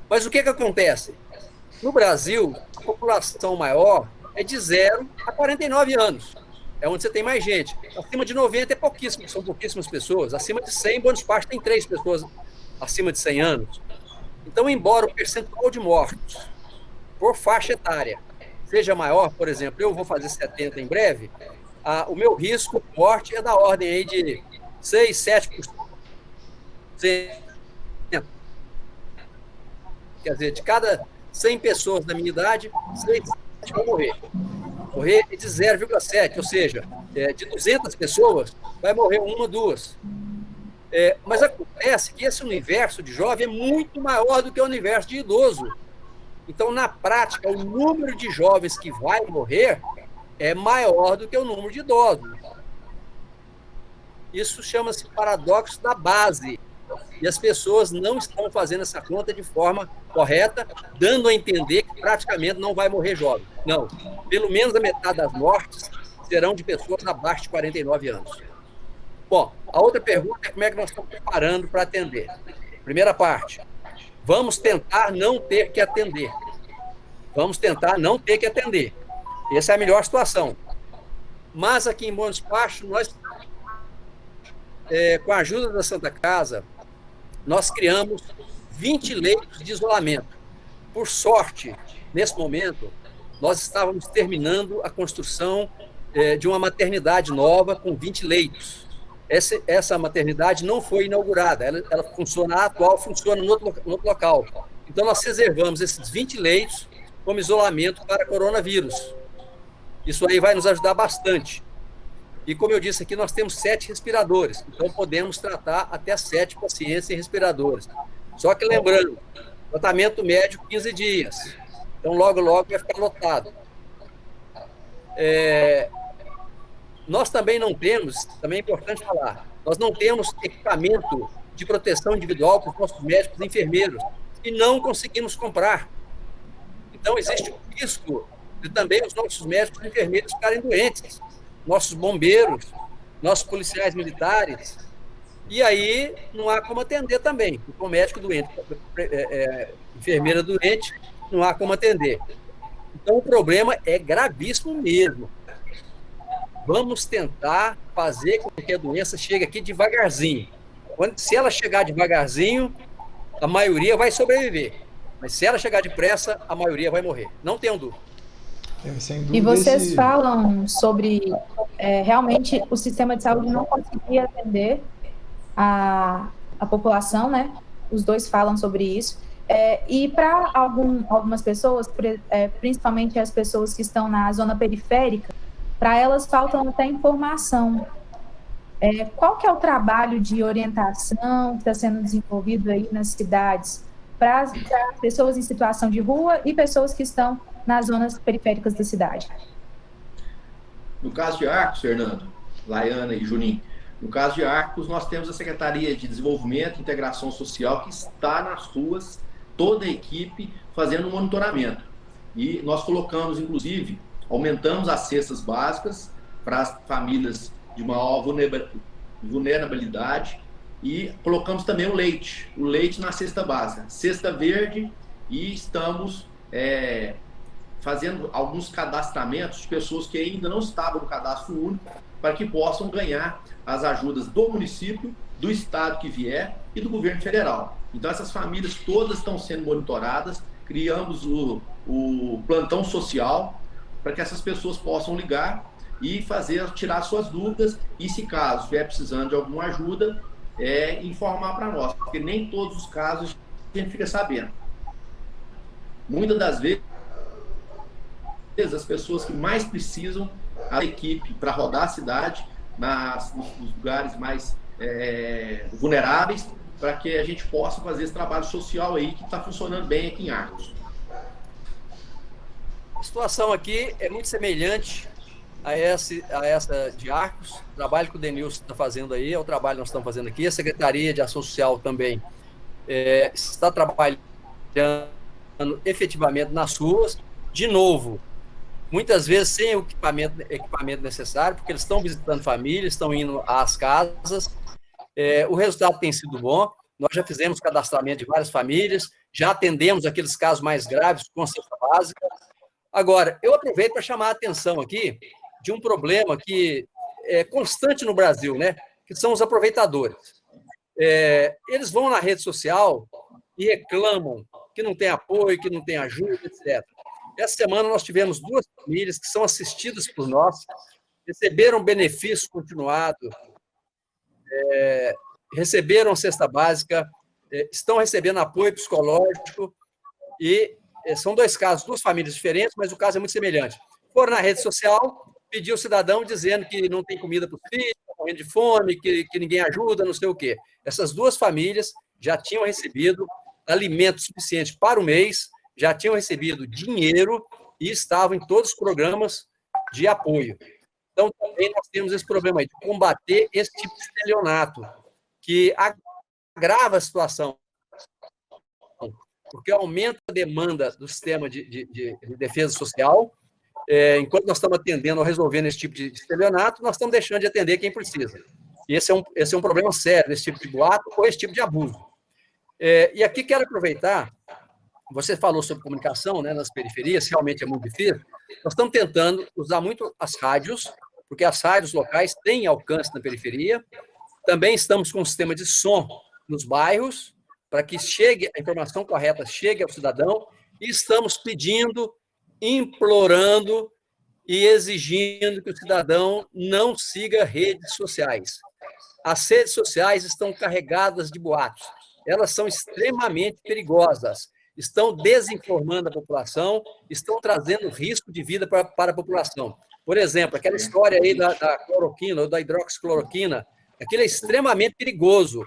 Mas o que acontece? No Brasil, a população maior é de 0 a 49 anos. É onde você tem mais gente. Acima de 90 é pouquíssimo, são pouquíssimas pessoas. Acima de 100, em Boa Parte tem 3 pessoas acima de 100 anos. Então, embora o percentual de mortos por faixa etária seja maior, por exemplo, eu vou fazer 70 em breve, o meu risco de morte é da ordem aí de 6, 7%. Quer dizer, de cada 100 pessoas da minha idade, 6 vão morrer. morrer é de 0,7, ou seja, de 200 pessoas, vai morrer 1, 2. Mas acontece que esse universo de jovem é muito maior do que o universo de idoso. Então, na prática, o número de jovens que vai morrer é maior do que o número de idosos. Isso chama-se paradoxo da base. E as pessoas não estão fazendo essa conta de forma correta, dando a entender que praticamente não vai morrer jovem. Não, pelo menos a metade das mortes serão de pessoas abaixo de 49 anos. Bom, a outra pergunta é como é que nós estamos preparando para atender. Primeira parte, vamos tentar não ter que atender. Vamos tentar não ter que atender. Essa é a melhor situação. Mas aqui em Bom Despacho, nós, com a ajuda da Santa Casa, nós criamos 20 leitos de isolamento. Por sorte, nesse momento, nós estávamos terminando a construção de uma maternidade nova com 20 leitos. Essa maternidade não foi inaugurada, ela funciona, a atual funciona no outro local. Então, nós reservamos esses 20 leitos como isolamento para coronavírus. Isso aí vai nos ajudar bastante. E, como eu disse aqui, nós temos 7 respiradores, então podemos tratar até 7 pacientes em respiradores. Só que lembrando, tratamento médico 15 dias. Então, logo, logo vai ficar lotado. Nós também não temos, também é importante falar, nós não temos equipamento de proteção individual para os nossos médicos e enfermeiros e não conseguimos comprar. Então, existe o risco de também os nossos médicos e enfermeiros ficarem doentes, nossos bombeiros, nossos policiais militares, e aí não há como atender também. Com médico doente, enfermeira doente, não há como atender. Então, o problema é gravíssimo mesmo. Vamos tentar fazer com que a doença chegue aqui devagarzinho. Se ela chegar devagarzinho, a maioria vai sobreviver. Mas se ela chegar depressa, a maioria vai morrer. Não tenham dúvida. E vocês falam sobre realmente o sistema de saúde não conseguir atender a população, né? Os dois falam sobre isso. E para algumas pessoas, principalmente as pessoas que estão na zona periférica, para elas faltam até informação. Qual que é o trabalho de orientação que está sendo desenvolvido aí nas cidades para pessoas em situação de rua e pessoas que estão nas zonas periféricas da cidade? No caso de Arcos, Fernando, Laiana e Juninho, no caso de Arcos, nós temos a Secretaria de Desenvolvimento e Integração Social que está nas ruas, toda a equipe fazendo um monitoramento. E nós colocamos, inclusive, aumentamos as cestas básicas para as famílias de maior vulnerabilidade e colocamos também o leite na cesta básica, cesta verde, e estamos fazendo alguns cadastramentos de pessoas que ainda não estavam no cadastro único para que possam ganhar as ajudas do município, do estado que vier e do governo federal. Então essas famílias todas estão sendo monitoradas, criamos o plantão social para que essas pessoas possam ligar e tirar suas dúvidas e, se caso estiver precisando de alguma ajuda, informar para nós, porque nem todos os casos a gente fica sabendo. Muitas das vezes, as pessoas que mais precisam, a equipe para rodar a cidade, nos lugares mais vulneráveis, para que a gente possa fazer esse trabalho social aí que está funcionando bem aqui em Arcos. A situação aqui é muito semelhante a essa de Arcos. O trabalho que o Denilson está fazendo aí é o trabalho que nós estamos fazendo aqui. A Secretaria de Ação Social também está trabalhando efetivamente nas ruas. De novo, muitas vezes sem o equipamento necessário, porque eles estão visitando famílias, estão indo às casas. O resultado tem sido bom. Nós já fizemos cadastramento de várias famílias, já atendemos aqueles casos mais graves com cesta básica. Agora, eu aproveito para chamar a atenção aqui de um problema que é constante no Brasil, né? Que são os aproveitadores. Eles vão na rede social e reclamam que não tem apoio, que não tem ajuda, etc. Essa semana nós tivemos 2 famílias que são assistidas por nós, receberam benefício continuado, receberam cesta básica, estão recebendo apoio psicológico e são 2 casos, 2 famílias diferentes, mas o caso é muito semelhante. Foram na rede social, pediu o cidadão dizendo que não tem comida para os filhos, está morrendo de fome, que ninguém ajuda, não sei o quê. Essas duas famílias já tinham recebido alimento suficiente para o mês, já tinham recebido dinheiro e estavam em todos os programas de apoio. Então, também nós temos esse problema aí de combater esse tipo de estelionato, que agrava a situação, porque aumenta a demanda do sistema de defesa social. Enquanto nós estamos atendendo ou resolvendo esse tipo de estelionato, nós estamos deixando de atender quem precisa. E esse é um problema sério, esse tipo de boato ou esse tipo de abuso. E aqui quero aproveitar, você falou sobre comunicação, né, nas periferias, realmente é muito difícil. Nós estamos tentando usar muito as rádios, porque as rádios locais têm alcance na periferia. Também estamos com um sistema de som nos bairros, para que a informação correta chegue ao cidadão, e estamos pedindo, implorando e exigindo que o cidadão não siga redes sociais. As redes sociais estão carregadas de boatos. Elas são extremamente perigosas. Estão desinformando a população, estão trazendo risco de vida para a população. Por exemplo, aquela história aí da cloroquina ou da hidroxicloroquina, aquilo é extremamente perigoso.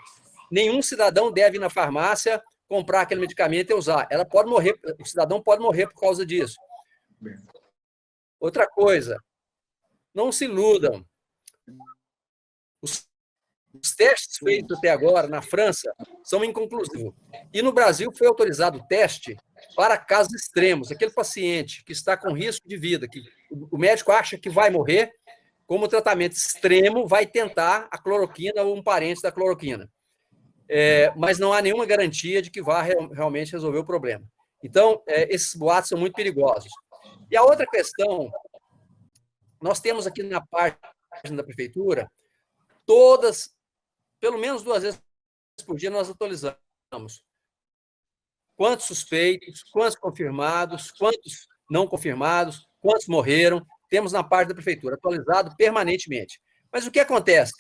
Nenhum cidadão deve ir na farmácia comprar aquele medicamento e usar. Ela pode morrer, o cidadão pode morrer por causa disso. Outra coisa, não se iludam. Os testes feitos até agora na França são inconclusivos. E no Brasil foi autorizado o teste para casos extremos. Aquele paciente que está com risco de vida, que o médico acha que vai morrer, como tratamento extremo, vai tentar a cloroquina ou um parente da cloroquina. Mas não há nenhuma garantia de que vá realmente resolver o problema. Então, esses boatos são muito perigosos. E a outra questão, nós temos aqui na página da prefeitura, pelo menos 2 vezes por dia, nós atualizamos quantos suspeitos, quantos confirmados, quantos não confirmados, quantos morreram. Temos na parte da prefeitura, atualizado permanentemente. Mas o que acontece?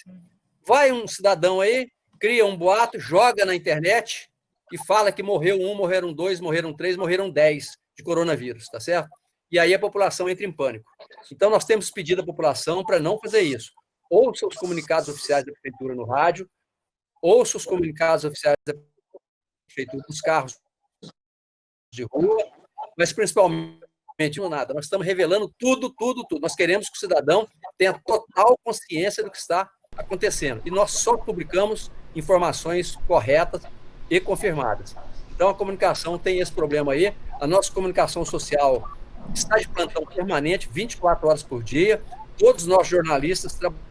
Vai um cidadão aí, cria um boato, joga na internet e fala que morreu 1, morreram 2, morreram 3, morreram 10 de coronavírus, tá certo? E aí a população entra em pânico. Então, nós temos pedido à população para não fazer isso. Ouça os comunicados oficiais da prefeitura no rádio, ouça os comunicados oficiais da prefeitura nos carros de rua, mas principalmente nada. Nós estamos revelando tudo. Nós queremos que o cidadão tenha total consciência do que está acontecendo. E nós só publicamos informações corretas e confirmadas. Então, a comunicação tem esse problema aí. A nossa comunicação social está de plantão permanente, 24 horas por dia. Todos nós jornalistas trabalhamos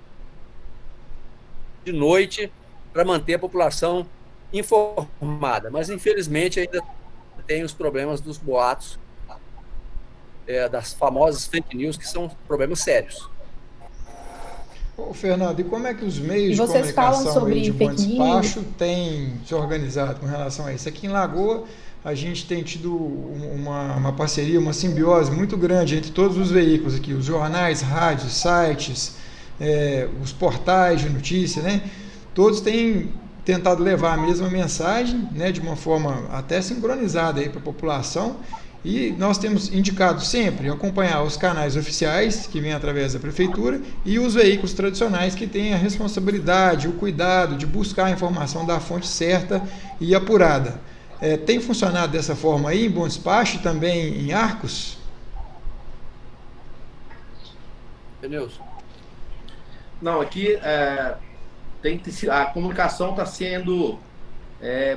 de noite para manter a população informada. Mas, infelizmente, ainda tem os problemas dos boatos, das famosas fake news, que são problemas sérios. Ô, Fernando, e como é que os meios de comunicação de Bom Despacho têm se organizado com relação a isso? Aqui em Lagoa, a gente tem tido uma parceria, uma simbiose muito grande entre todos os veículos aqui, os jornais, rádios, sites, os portais de notícia, né? Todos têm tentado levar a mesma mensagem, né, de uma forma até sincronizada aí para a população. E nós temos indicado sempre acompanhar os canais oficiais, que vêm através da prefeitura, e os veículos tradicionais, que têm a responsabilidade, o cuidado de buscar a informação da fonte certa e apurada. Tem funcionado dessa forma aí em Bom Despacho e também em Arcos? Denilson? Não, aqui a comunicação está sendo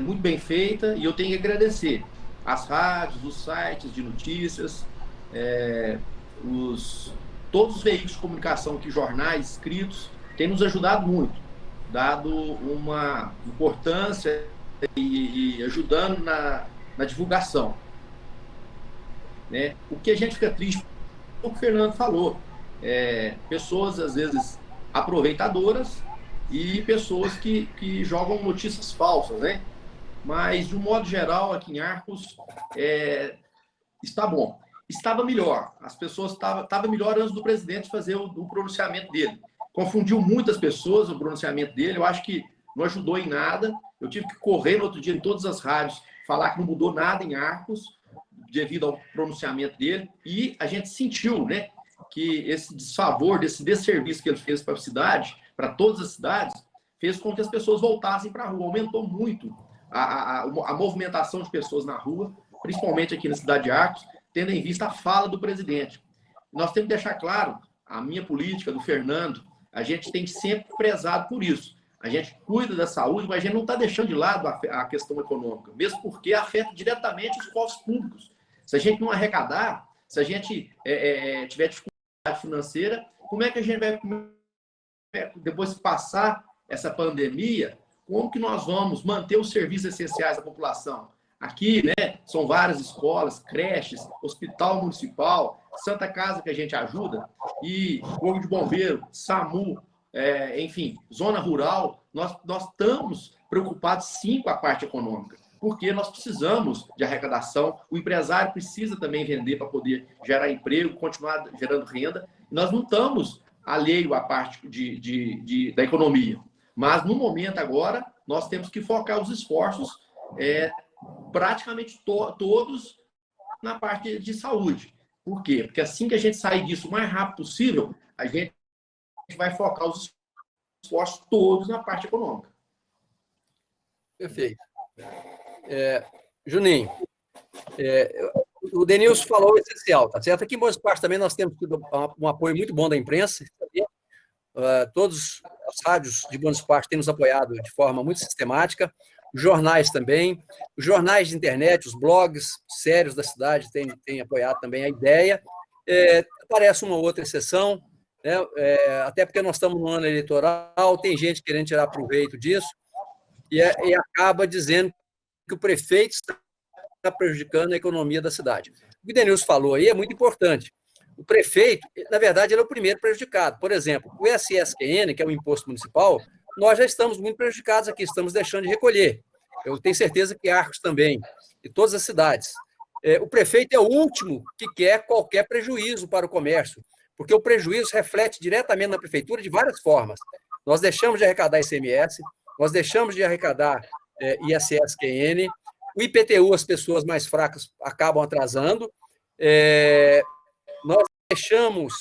muito bem feita, e eu tenho que agradecer as rádios, os sites de notícias, todos os veículos de comunicação, jornais escritos, têm nos ajudado muito, dado uma importância e ajudando na divulgação. Né? O que a gente fica triste, o que o Fernando falou, pessoas, às vezes, aproveitadoras e pessoas que jogam notícias falsas, né? Mas, de um modo geral, aqui em Arcos, está bom. Estava melhor. As pessoas estavam melhor antes do presidente fazer o pronunciamento dele. Confundiu muitas pessoas o pronunciamento dele. Eu acho que não ajudou em nada. Eu tive que correr no outro dia em todas as rádios, falar que não mudou nada em Arcos, devido ao pronunciamento dele. E a gente sentiu, né, que esse desfavor, desse desserviço que ele fez para a cidade, para todas as cidades, fez com que as pessoas voltassem para a rua. Aumentou muito a movimentação de pessoas na rua, principalmente aqui na cidade de Arcos, tendo em vista a fala do presidente. Nós temos que deixar claro, a minha política, do Fernando, a gente tem sempre prezado por isso. A gente cuida da saúde, mas a gente não está deixando de lado a questão econômica, mesmo porque afeta diretamente os cofres públicos. Se a gente não arrecadar, se a gente tiver dificuldade financeira, como é que a gente vai, depois de passar essa pandemia, como que nós vamos manter os serviços essenciais da população? Aqui, né, são várias escolas, creches, hospital municipal, Santa Casa que a gente ajuda, e Corpo de Bombeiro, SAMU, enfim, zona rural, nós estamos preocupados sim com a parte econômica, porque nós precisamos de arrecadação, o empresário precisa também vender para poder gerar emprego, continuar gerando renda, nós não estamos alheio à parte da economia, mas no momento agora, nós temos que focar os esforços praticamente todos na parte de saúde. Por quê? Porque assim que a gente sair disso o mais rápido possível, a gente vai focar os esforços todos na parte econômica. Perfeito. Juninho, o Denilson falou o essencial, tá certo? Aqui em Boa Esporte também nós temos tido um apoio muito bom da imprensa, todos os rádios de Boa Esporte têm nos apoiado de forma muito sistemática, os jornais também, os jornais de internet, os blogs sérios da cidade têm apoiado também a ideia. Aparece uma outra exceção, né? Até porque nós estamos no ano eleitoral, tem gente querendo tirar proveito disso, e acaba dizendo que o prefeito está prejudicando a economia da cidade. O que o Denilson falou aí é muito importante. O prefeito, na verdade, ele é o primeiro prejudicado. Por exemplo, o ISSQN, que é o imposto municipal, nós já estamos muito prejudicados aqui, estamos deixando de recolher. Eu tenho certeza que Arcos também, e todas as cidades. O prefeito é o último que quer qualquer prejuízo para o comércio, porque o prejuízo reflete diretamente na prefeitura de várias formas. Nós deixamos de arrecadar ICMS, nós deixamos de arrecadar ISSQN, o IPTU, as pessoas mais fracas acabam atrasando, nós deixamos,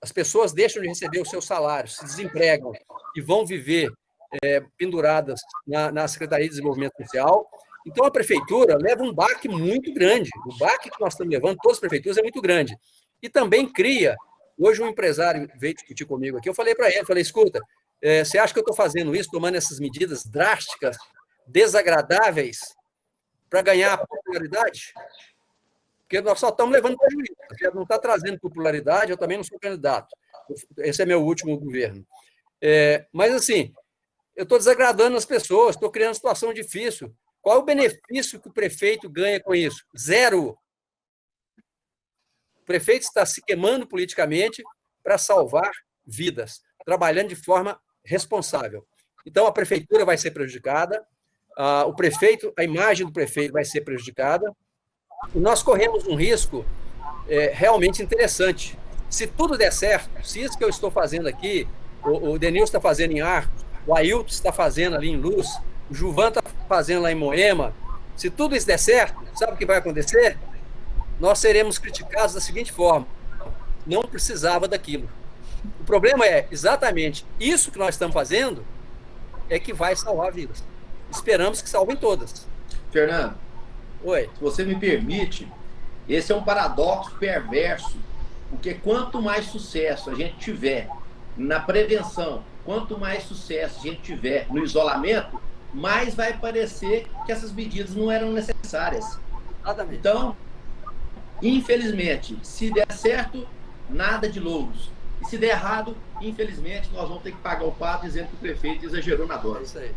as pessoas deixam de receber os seus salários, se desempregam e vão viver penduradas na Secretaria de Desenvolvimento Social. Então, a prefeitura leva um baque muito grande. O baque que nós estamos levando, todas as prefeituras, é muito grande. E também cria... Hoje, um empresário veio discutir comigo aqui, eu falei para ele, escuta, você acha que eu estou fazendo isso, tomando essas medidas drásticas, desagradáveis, para ganhar popularidade? Porque nós só estamos levando prejuízo. Você não está trazendo popularidade, eu também não sou candidato. Esse é meu último governo. Mas, assim, eu estou desagradando as pessoas, estou criando situação difícil. Qual é o benefício que o prefeito ganha com isso? Zero. O prefeito está se queimando politicamente para salvar vidas, trabalhando de forma responsável. Então, a prefeitura vai ser prejudicada, a imagem do prefeito vai ser prejudicada, e nós corremos um risco realmente interessante. Se tudo der certo, se isso que eu estou fazendo aqui, o Denilson está fazendo em Arcos, o Ailton está fazendo ali em Luz, o Juvan está fazendo lá em Moema, se tudo isso der certo, sabe o que vai acontecer? Nós seremos criticados da seguinte forma: não precisava daquilo. O problema é exatamente isso que nós estamos fazendo é que vai salvar vidas. Esperamos que salvem todas. Fernando, oi. Se você me permite, esse é um paradoxo perverso, porque quanto mais sucesso a gente tiver na prevenção, quanto mais sucesso a gente tiver no isolamento, mais vai parecer que essas medidas não eram necessárias. Exatamente. Então, infelizmente, se der certo, nada de louros. E se der errado, infelizmente, nós vamos ter que pagar o pato dizendo que o prefeito exagerou na dose. É isso aí.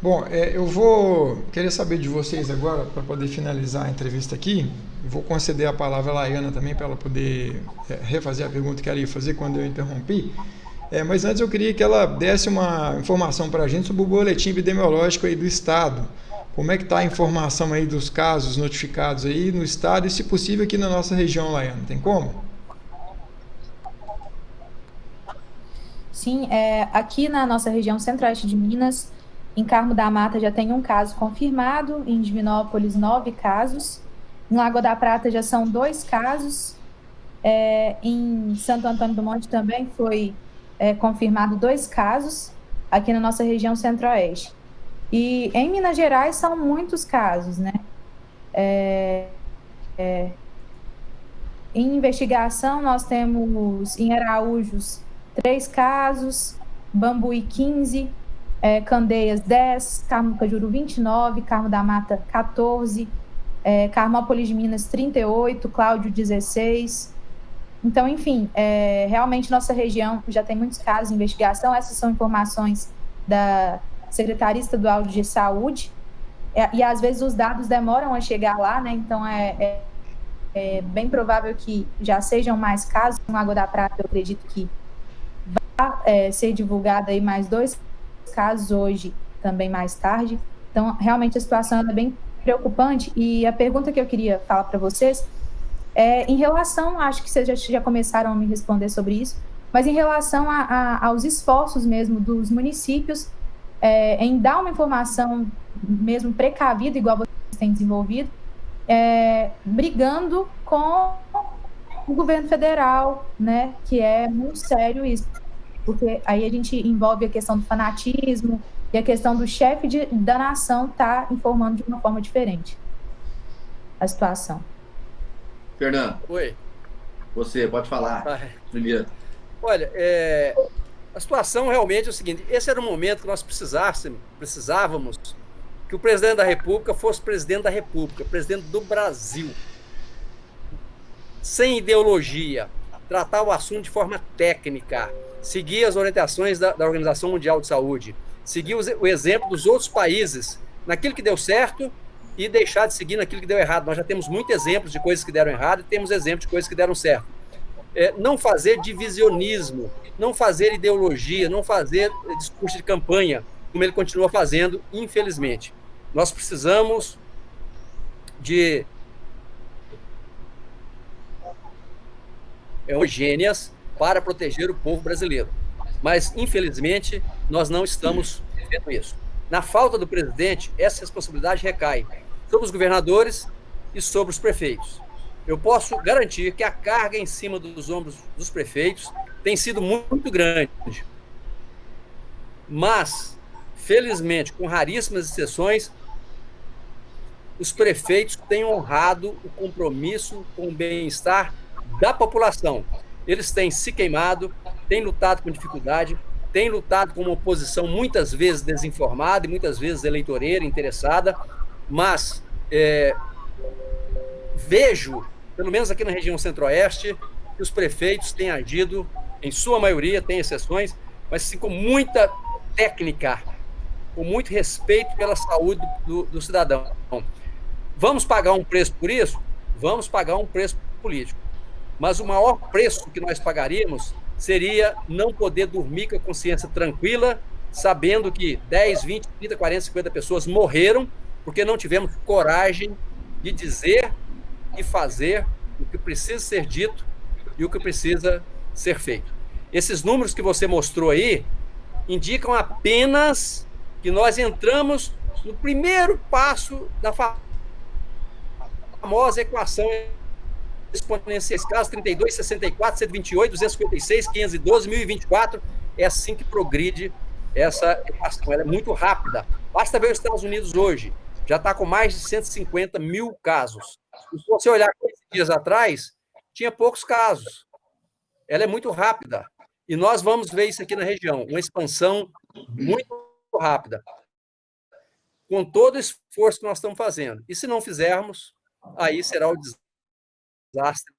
Bom, eu vou querer saber de vocês agora, para poder finalizar a entrevista aqui. Vou conceder a palavra à Laiana também, para ela poder refazer a pergunta que ela ia fazer quando eu interrompi. Mas antes eu queria que ela desse uma informação para a gente sobre o boletim epidemiológico aí do Estado. Como é que está a informação aí dos casos notificados aí no Estado e, se possível, aqui na nossa região, Laiana? Tem como? Sim, aqui na nossa região centro-oeste de Minas, em Carmo da Mata já tem um caso confirmado, em Divinópolis 9 casos, Em Lagoa da Prata já são 2 casos. Em Santo Antônio do Monte também foi confirmado 2 casos, aqui na nossa região centro-oeste. E em Minas Gerais são muitos casos, né? Em investigação, nós temos em Araújos 3 casos, Bambuí 15, Candeias 10, Carmo do Cajuru 29, Carmo da Mata 14, Carmópolis de Minas 38, Cláudio 16. Então, enfim, realmente nossa região já tem muitos casos de investigação. Essas são informações da Secretaria Estadual de Saúde, e às vezes os dados demoram a chegar lá, né? Então, é bem provável que já sejam mais casos. No Lagoa da Prata, eu acredito que vai ser divulgado aí mais 2 casos hoje, também mais tarde. Então, realmente a situação é bem preocupante. E a pergunta que eu queria falar para vocês em relação, acho que vocês já começaram a me responder sobre isso, mas em relação aos esforços mesmo dos municípios em dar uma informação mesmo precavida, igual vocês têm desenvolvido, brigando com o governo federal, né, que é muito sério isso, porque aí a gente envolve a questão do fanatismo e a questão do chefe da nação estar informando de uma forma diferente a situação. Fernando. Oi. Você pode falar primeiro. Olha, a situação realmente é o seguinte: esse era o momento que nós precisávamos que o presidente da República fosse presidente da República, presidente do Brasil, sem ideologia, tratar o assunto de forma técnica, seguir as orientações da Organização Mundial de Saúde, seguir o exemplo dos outros países naquilo que deu certo e deixar de seguir naquilo que deu errado. Nós já temos muitos exemplos de coisas que deram errado e temos exemplos de coisas que deram certo. Não fazer divisionismo, não fazer ideologia, não fazer discurso de campanha, como ele continua fazendo, infelizmente. Nós precisamos de homogêneas para proteger o povo brasileiro. Mas, infelizmente, nós não estamos vendo isso. Na falta do presidente, essa responsabilidade recai sobre os governadores e sobre os prefeitos. Eu posso garantir que a carga em cima dos ombros dos prefeitos tem sido muito grande. Mas, felizmente, com raríssimas exceções, os prefeitos têm honrado o compromisso com o bem-estar da população. Eles têm se queimado, têm lutado com dificuldade, têm lutado com uma oposição muitas vezes desinformada e muitas vezes eleitoreira, interessada, mas vejo, pelo menos aqui na região centro-oeste, que os prefeitos têm agido, em sua maioria, tem exceções, mas sim com muita técnica, com muito respeito pela saúde do cidadão. Vamos pagar um preço por isso? Vamos pagar um preço político. Mas o maior preço que nós pagaríamos seria não poder dormir com a consciência tranquila, sabendo que 10, 20, 30, 40, 50 pessoas morreram porque não tivemos coragem de dizer e fazer o que precisa ser dito e o que precisa ser feito. Esses números que você mostrou aí indicam apenas que nós entramos no primeiro passo da famosa equação exponenciais, casos 32, 64, 128, 256, 512, 1024, é assim que progride essa equação. Ela é muito rápida. Basta ver os Estados Unidos hoje, já está com mais de 150 mil casos. Se você olhar 15 dias atrás, tinha poucos casos. Ela é muito rápida. E nós vamos ver isso aqui na região, uma expansão muito rápida, com todo o esforço que nós estamos fazendo. E se não fizermos, aí será o desastre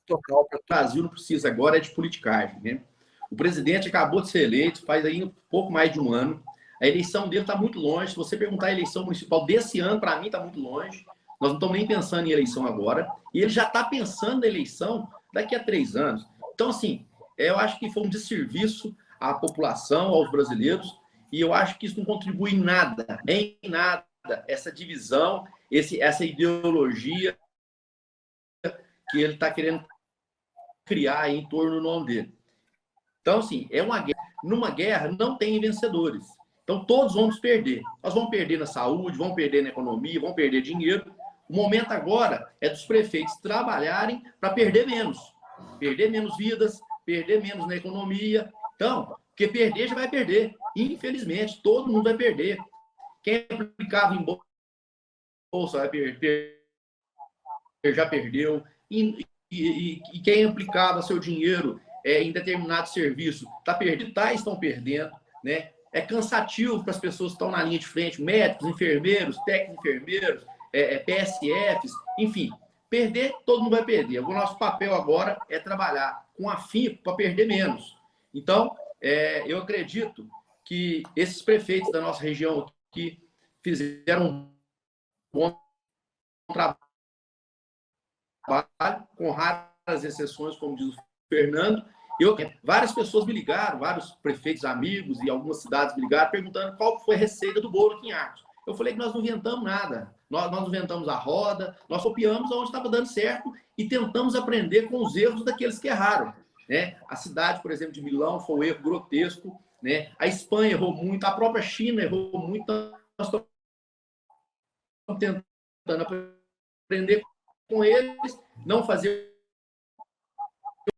total. O Brasil não precisa agora de politicagem, né? O presidente acabou de ser eleito, faz aí um pouco mais de um ano. A eleição dele está muito longe. Se você perguntar a eleição municipal desse ano, para mim está muito longe. Nós não estamos nem pensando em eleição agora. E ele já está pensando na eleição daqui a 3 anos. Então, assim, eu acho que foi um desserviço à população, aos brasileiros. E eu acho que isso não contribui em nada, essa divisão, essa ideologia que ele está querendo criar em torno do nome dele. Então, assim, é uma guerra. Numa guerra não tem vencedores. Então, todos vamos perder. Nós vamos perder na saúde, vamos perder na economia, vamos perder dinheiro. O momento agora é dos prefeitos trabalharem para perder menos vidas, perder menos na economia. Então, porque perder já vai perder. Infelizmente, todo mundo vai perder. Quem aplicava em bolsa vai perder, já perdeu. E quem aplicava seu dinheiro em determinado serviço estão perdendo, né? É cansativo para as pessoas que estão na linha de frente, médicos, enfermeiros, técnicos enfermeiros, PSFs, enfim. Perder, todo mundo vai perder. O nosso papel agora é trabalhar com afinco para perder menos. Então, eu acredito que esses prefeitos da nossa região que fizeram um bom trabalho, com raras exceções, como diz o Fernando. Várias pessoas me ligaram, vários prefeitos amigos e algumas cidades me ligaram perguntando qual foi a receita do bolo aqui em Arcos. Eu falei que nós não inventamos nada, nós não inventamos a roda, nós copiamos onde estava dando certo e tentamos aprender com os erros daqueles que erraram, né? A cidade, por exemplo, de Milão foi um erro grotesco, né? A Espanha errou muito, a própria China errou muito, nós estamos tentando aprender com eles, não fazer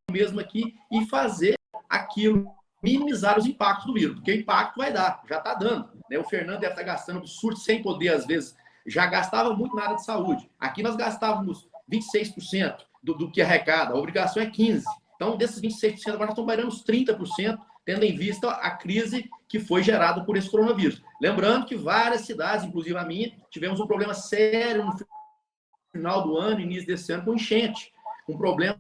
o mesmo aqui e fazer aquilo, minimizar os impactos do vírus, porque o impacto vai dar, já está dando, né? O Fernando deve estar gastando absurdo, sem poder, às vezes, já gastava muito na área de saúde. Aqui nós gastávamos 26% do que arrecada, a obrigação é 15%. Então, desses 26%, agora nós estamos bairando os 30%, tendo em vista a crise que foi gerada por esse coronavírus. Lembrando que várias cidades, inclusive a minha, tivemos um problema sério no final do ano, início desse ano, com enchente, um problema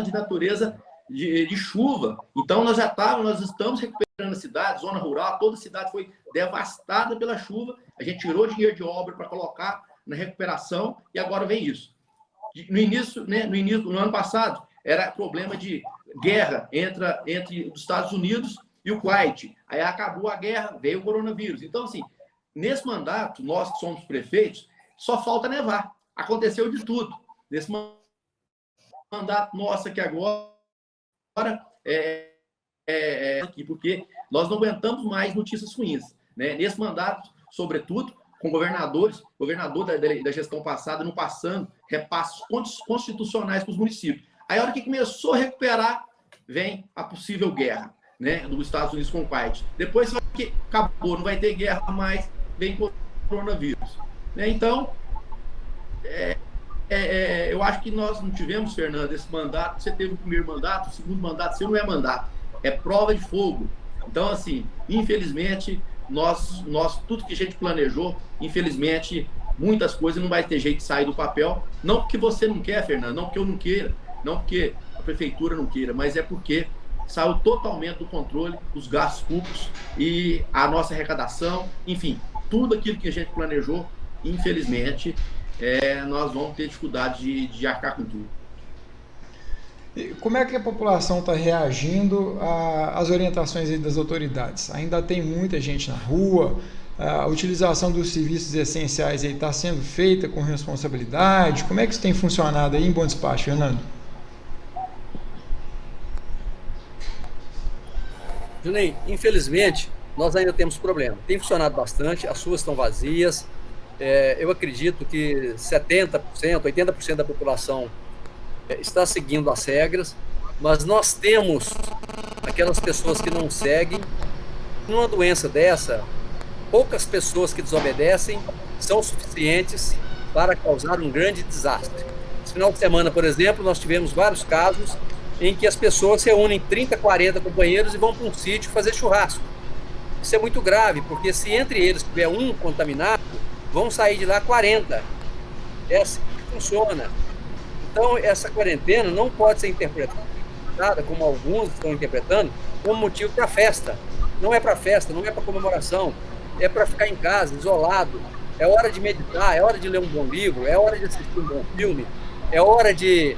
de natureza de chuva. Então, nós estamos recuperando a cidade, zona rural, toda a cidade foi devastada pela chuva, a gente tirou dinheiro de obra para colocar na recuperação e agora vem isso. No início, no ano passado, era problema de guerra entre os Estados Unidos e o Kuwait. Aí acabou a guerra, veio o coronavírus. Então, assim, nesse mandato, nós que somos prefeitos, só falta nevar. Aconteceu de tudo. Nesse mandato nosso aqui agora, aqui, porque nós não aguentamos mais notícias ruins, né? Nesse mandato, sobretudo, com governador da gestão passada, não passando repassos constitucionais para os municípios. Aí, a hora que começou a recuperar, vem a possível guerra, né, dos Estados Unidos com o Kuwait. Depois que acabou, não vai ter guerra mais, vem o coronavírus. Né? Então, eu acho que nós não tivemos, Fernando, esse mandato. Você teve o primeiro mandato, o segundo mandato, você não é mandato, é prova de fogo. Então, assim, infelizmente, nós tudo que a gente planejou, infelizmente, muitas coisas não vai ter jeito de sair do papel. Não porque você não quer, Fernando, não porque eu não queira, não porque a prefeitura não queira, mas é porque saiu totalmente do controle os gastos públicos e a nossa arrecadação, enfim, tudo aquilo que a gente planejou, infelizmente, nós vamos ter dificuldade de arcar com tudo. Como é que a população está reagindo às orientações das autoridades? Ainda tem muita gente na rua, a utilização dos serviços essenciais está sendo feita com responsabilidade? Como é que isso tem funcionado aí em Bom Despacho, Fernando? Juninho, infelizmente, nós ainda temos problema. Tem funcionado bastante, as ruas estão vazias. Eu acredito que 70%, 80% da população está seguindo as regras, mas nós temos aquelas pessoas que não seguem. Numa doença dessa, poucas pessoas que desobedecem são suficientes para causar um grande desastre. Esse final de semana, por exemplo, nós tivemos vários casos em que as pessoas reúnem 30, 40 companheiros e vão para um sítio fazer churrasco. Isso é muito grave, porque se entre eles tiver um contaminado, vão sair de lá 40. É assim que funciona. Então, essa quarentena não pode ser interpretada, como alguns estão interpretando, como motivo para festa. Não é para festa, não é para comemoração, é para ficar em casa, isolado. É hora de meditar, é hora de ler um bom livro, é hora de assistir um bom filme, é hora de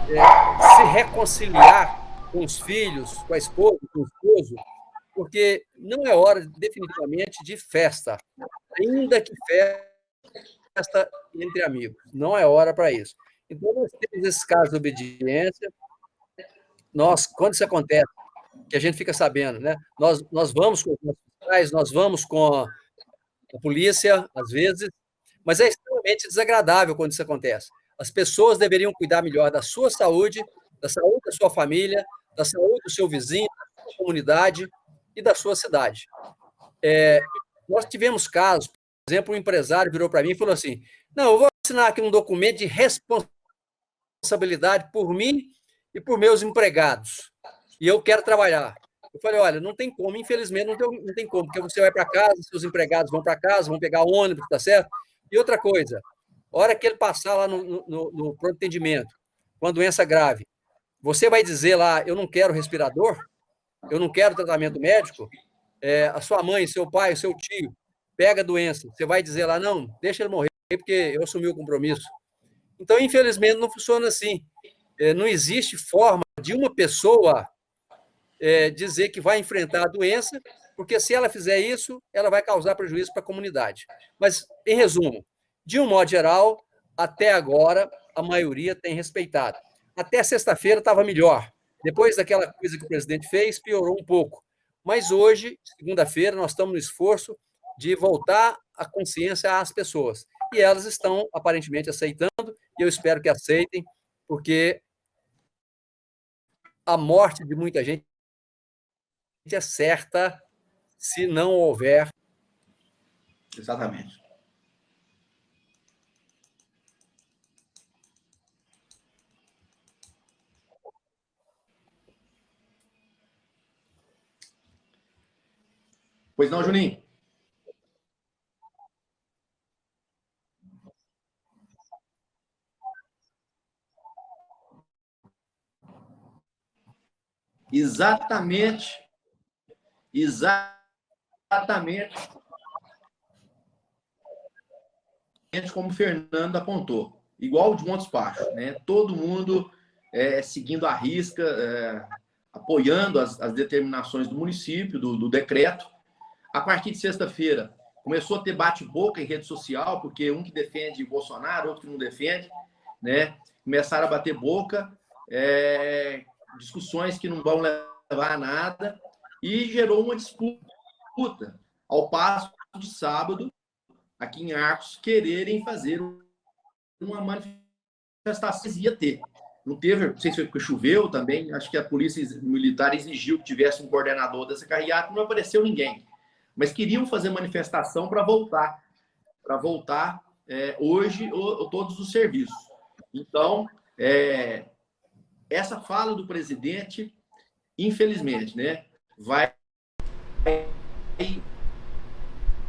se reconciliar com os filhos, com a esposa, com o esposo, porque não é hora, definitivamente, de festa. Ainda que festa entre amigos, não é hora para isso. Então, nós temos esses casos de obediência. Quando isso acontece, que a gente fica sabendo, né? Nós vamos com os nossos pais, nós vamos com a polícia, às vezes, mas é extremamente desagradável quando isso acontece. As pessoas deveriam cuidar melhor da sua saúde da sua família, da saúde do seu vizinho, da sua comunidade e da sua cidade. Nós tivemos casos, por exemplo, um empresário virou para mim e falou assim: não, eu vou assinar aqui um documento de responsabilidade por mim e por meus empregados, e eu quero trabalhar. Eu falei: olha, não tem como, infelizmente não tem como, porque você vai para casa, seus empregados vão para casa, vão pegar ônibus, tá certo? E outra coisa, a hora que ele passar lá no pronto atendimento, com a doença grave, você vai dizer lá: eu não quero respirador, eu não quero tratamento médico. A sua mãe, seu pai, seu tio pega a doença, você vai dizer lá: não, deixa ele morrer, porque eu assumi o compromisso. Então, infelizmente, não funciona assim. Não existe forma de uma pessoa dizer que vai enfrentar a doença, porque se ela fizer isso, ela vai causar prejuízo para a comunidade. Mas, em resumo, de um modo geral, até agora, a maioria tem respeitado. Até sexta-feira estava melhor. Depois daquela coisa que o presidente fez, piorou um pouco. Mas hoje, segunda-feira, nós estamos no esforço de voltar a consciência às pessoas. E elas estão, aparentemente, aceitando, e eu espero que aceitem, porque a morte de muita gente é certa se não houver. Exatamente. Pois não, Juninho? Exatamente como o Fernando apontou, igual o de Montes Baixos, né? Todo mundo seguindo à risca, apoiando as determinações do município, do decreto. A partir de sexta-feira, começou a ter bate-boca em rede social, porque um que defende Bolsonaro, outro que não defende, né? Começaram a bater boca, discussões que não vão levar a nada, e gerou uma disputa, ao passo de sábado, aqui em Arcos, quererem fazer uma manifestação. Ia ter. Não teve, não sei se foi porque choveu também, acho que a polícia militar exigiu que tivesse um coordenador dessa carreata, não apareceu ninguém. Mas queriam fazer manifestação para voltar hoje todos os serviços. Então, essa fala do presidente, infelizmente, né, vai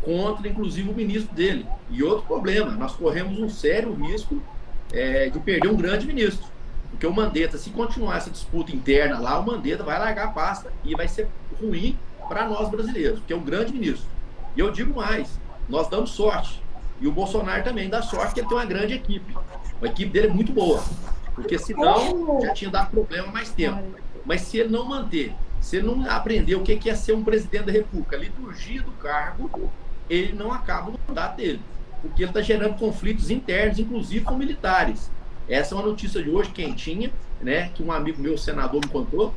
contra, inclusive, o ministro dele. E outro problema, nós corremos um sério risco de perder um grande ministro. Porque o Mandetta, se continuar essa disputa interna lá, o Mandetta vai largar a pasta e vai ser ruim para nós brasileiros, porque é um grande ministro. E eu digo mais, nós damos sorte. E o Bolsonaro também dá sorte, porque ele tem uma grande equipe. A equipe dele é muito boa. Porque senão já tinha dado problema há mais tempo. Mas se ele não manter, se ele não aprender o que é ser um presidente da República, a liturgia do cargo, ele não acaba o mandato dele. Porque ele está gerando conflitos internos, inclusive com militares. Essa é uma notícia de hoje, quentinha, né, que um amigo meu, senador, me contou.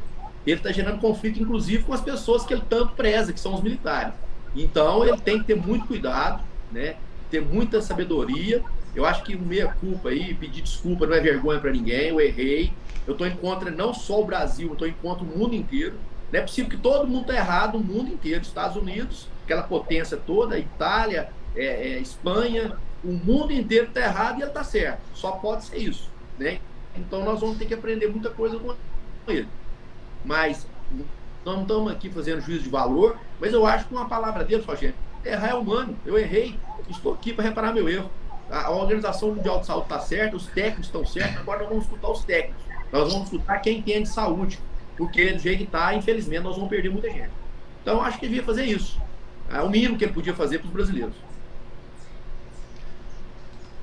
Ele está gerando conflito, inclusive, com as pessoas que ele tanto preza, que são os militares. Então, ele tem que ter muito cuidado, né, ter muita sabedoria. Eu acho que meia-culpa aí, pedir desculpa não é vergonha para ninguém, eu errei. Eu estou em contra não só o Brasil, eu estou em contra o mundo inteiro. Não é possível que todo mundo está errado, o mundo inteiro. Estados Unidos, aquela potência toda, Itália, Espanha, o mundo inteiro está errado e ele está certo. Só pode ser isso, né? Então, nós vamos ter que aprender muita coisa com ele. Mas nós não estamos aqui fazendo juízo de valor, mas eu acho que uma palavra dele, gente, errar é humano, eu errei, estou aqui para reparar meu erro. A Organização Mundial de Saúde está certa, os técnicos estão certos, agora nós vamos escutar os técnicos, nós vamos escutar quem entende saúde, porque do jeito que está, infelizmente, nós vamos perder muita gente. Então, eu acho que ele devia fazer isso. É o mínimo que ele podia fazer para os brasileiros.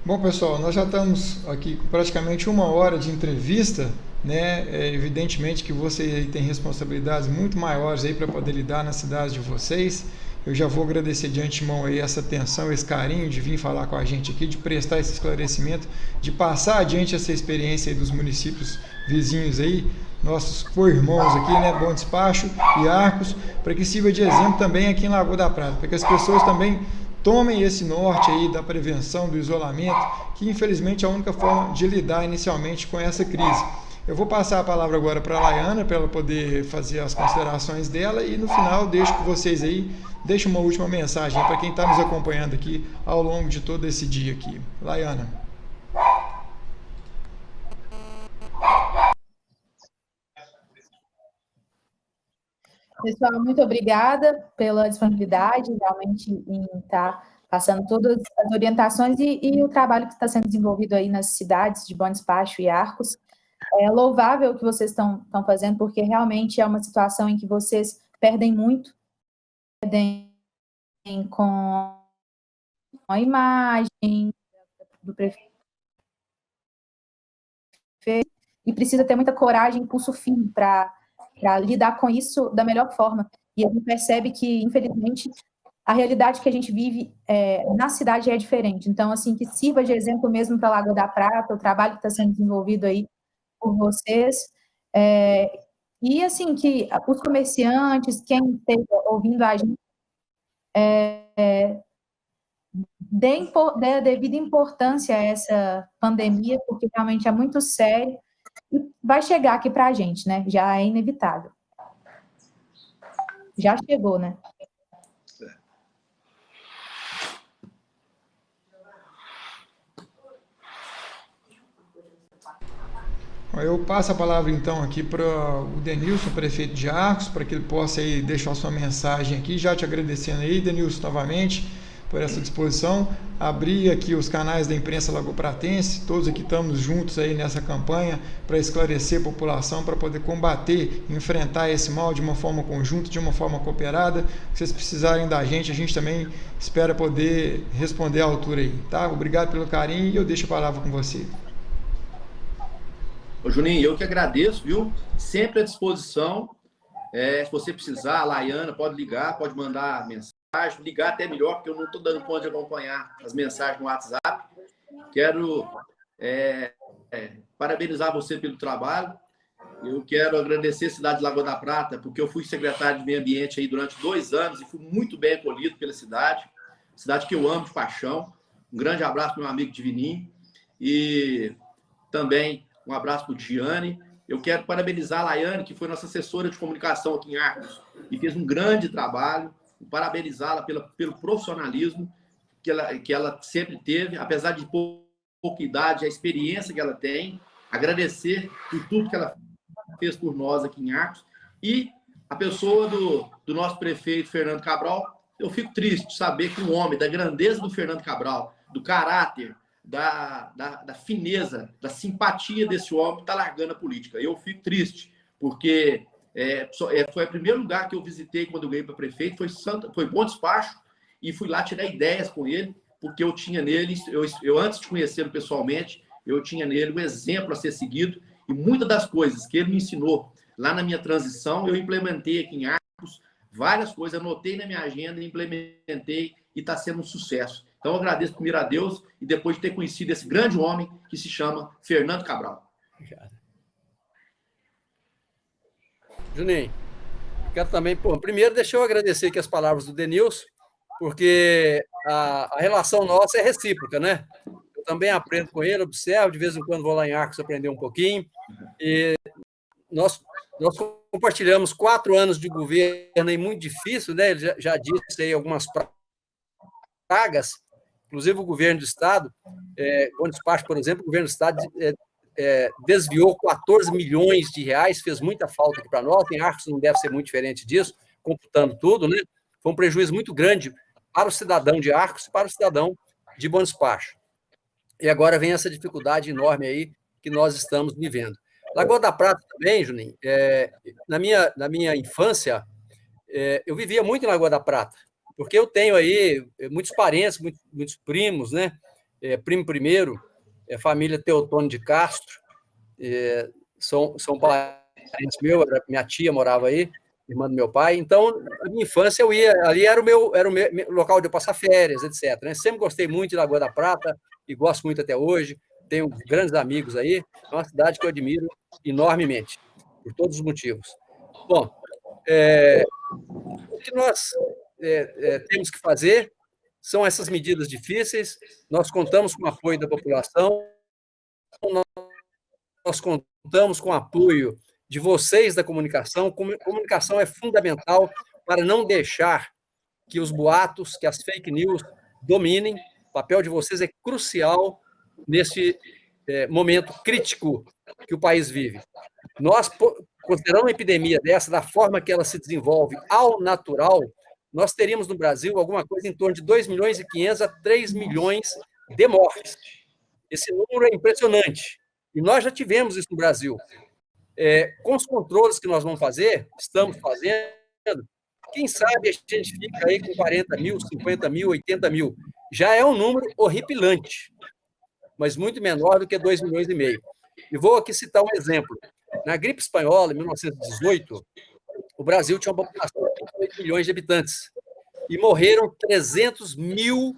Bom, pessoal, nós já estamos aqui com praticamente 1 hora de entrevista, né? Evidentemente que você tem responsabilidades muito maiores aí para poder lidar na cidade de vocês. Eu já vou agradecer de antemão aí essa atenção, esse carinho de vir falar com a gente aqui, de prestar esse esclarecimento, de passar adiante essa experiência aí dos municípios vizinhos aí, nossos co-irmãos aqui, né, Bom Despacho e Arcos, para que sirva de exemplo também aqui em Lagoa da Prata, para que as pessoas também tomem esse norte aí da prevenção, do isolamento, que infelizmente é a única forma de lidar inicialmente com essa crise. Eu vou passar a palavra agora para a Laiana, para ela poder fazer as considerações dela, e no final deixo com vocês aí, deixo uma última mensagem para quem está nos acompanhando aqui ao longo de todo esse dia aqui. Laiana. Pessoal, muito obrigada pela disponibilidade, realmente, em estar passando todas as orientações e o trabalho que está sendo desenvolvido aí nas cidades de Bom Despacho e Arcos. É louvável o que vocês estão fazendo, porque realmente é uma situação em que vocês perdem muito, perdem com a imagem do prefeito, e precisa ter muita coragem, pulso firme para lidar com isso da melhor forma. E a gente percebe que, infelizmente, a realidade que a gente vive na cidade é diferente. Então, assim, que sirva de exemplo mesmo para Lagoa da Prata, o trabalho que está sendo desenvolvido aí por vocês. E, assim, que os comerciantes, quem esteja ouvindo a gente, dê a devida importância a essa pandemia, porque realmente é muito sério. E vai chegar aqui para a gente, né? Já é inevitável. Já chegou, né? Eu passo a palavra então aqui para o Denilson, prefeito de Arcos, para que ele possa aí deixar sua mensagem aqui, já te agradecendo aí, Denilson, novamente, por essa disposição. Abrir aqui os canais da imprensa lagopratense, todos aqui estamos juntos aí nessa campanha para esclarecer a população, para poder combater, enfrentar esse mal de uma forma conjunta, de uma forma cooperada. Se vocês precisarem da gente, a gente também espera poder responder à altura aí, tá? Obrigado pelo carinho e eu deixo a palavra com você. Ô, Juninho, eu que agradeço, viu? Sempre à disposição. Se você precisar, a Laiana pode ligar, pode mandar mensagem, ligar até melhor, porque eu não estou dando conta de acompanhar as mensagens no WhatsApp. Quero parabenizar você pelo trabalho. Eu quero agradecer a cidade de Lagoa da Prata, porque eu fui secretário de Meio Ambiente aí durante 2 anos e fui muito bem acolhido pela cidade. Cidade que eu amo de paixão. Um grande abraço para o meu amigo Divininho. E também um abraço para o Gianni. Eu quero parabenizar a Laiane, que foi nossa assessora de comunicação aqui em Arcos e fez um grande trabalho. Parabenizá-la pelo profissionalismo que ela sempre teve, apesar de pouca idade, a experiência que ela tem. Agradecer por tudo que ela fez por nós aqui em Arcos. E a pessoa do nosso prefeito, Fernando Cabral, eu fico triste de saber que um homem da grandeza do Fernando Cabral, do caráter, da fineza, da simpatia desse homem, está largando a política. Eu fico triste, porque foi o primeiro lugar que eu visitei quando eu ganhei para prefeito, foi Bom Despacho, e fui lá tirar ideias com ele, porque eu tinha nele, eu antes de conhecê-lo pessoalmente, eu tinha nele um exemplo a ser seguido, e muitas das coisas que ele me ensinou lá na minha transição, eu implementei aqui em Arcos, várias coisas, anotei na minha agenda, implementei, e está sendo um sucesso. Então, eu agradeço primeiro a Deus e depois de ter conhecido esse grande homem que se chama Fernando Cabral. Obrigado. Juninho, quero também, primeiro deixa eu agradecer aqui as palavras do Denilson, porque a relação nossa é recíproca, né? Eu também aprendo com ele, observo, de vez em quando vou lá em Arcos aprender um pouquinho, e nós compartilhamos 4 anos de governo aí muito difícil, né? Ele já disse aí algumas pragas, inclusive o governo do Estado, Bom Despacho, por exemplo, o governo do Estado desviou 14 milhões de reais, fez muita falta aqui para nós, em Arcos não deve ser muito diferente disso, computando tudo, né? Foi um prejuízo muito grande para o cidadão de Arcos e para o cidadão de Bom Despacho. E agora vem essa dificuldade enorme aí que nós estamos vivendo. Lagoa da Prata também, Juninho, na minha infância, eu vivia muito em Lagoa da Prata, porque eu tenho aí muitos parentes, muitos primos, né? Primo primeiro, família Teotônio de Castro, são parentes meus, minha tia morava aí, irmã do meu pai, então, na minha infância eu ia, ali era o meu local de eu passar férias, etc. Né? Sempre gostei muito de Lagoa da Prata, e gosto muito até hoje, tenho grandes amigos aí, é uma cidade que eu admiro enormemente. por todos os motivos. Bom, o que nós temos que fazer são essas medidas difíceis. Nós contamos com o apoio da população, nós contamos com o apoio de vocês da comunicação. Comunicação é fundamental para não deixar que os boatos, que as fake news dominem. O papel de vocês é crucial nesse momento crítico que o país vive. Nós, considerando uma epidemia dessa, da forma que ela se desenvolve ao natural, nós teríamos no Brasil alguma coisa em torno de 2.500.000 a 3 milhões de mortes. Esse número é impressionante. E nós já tivemos isso no Brasil. Com os controles que nós vamos fazer, estamos fazendo, quem sabe a gente fica aí com 40 mil, 50 mil, 80 mil. Já é um número horripilante, mas muito menor do que 2,5 milhões. E vou aqui citar um exemplo. Na gripe espanhola, em 1918, o Brasil tinha uma população de 28 milhões de habitantes e morreram 300 mil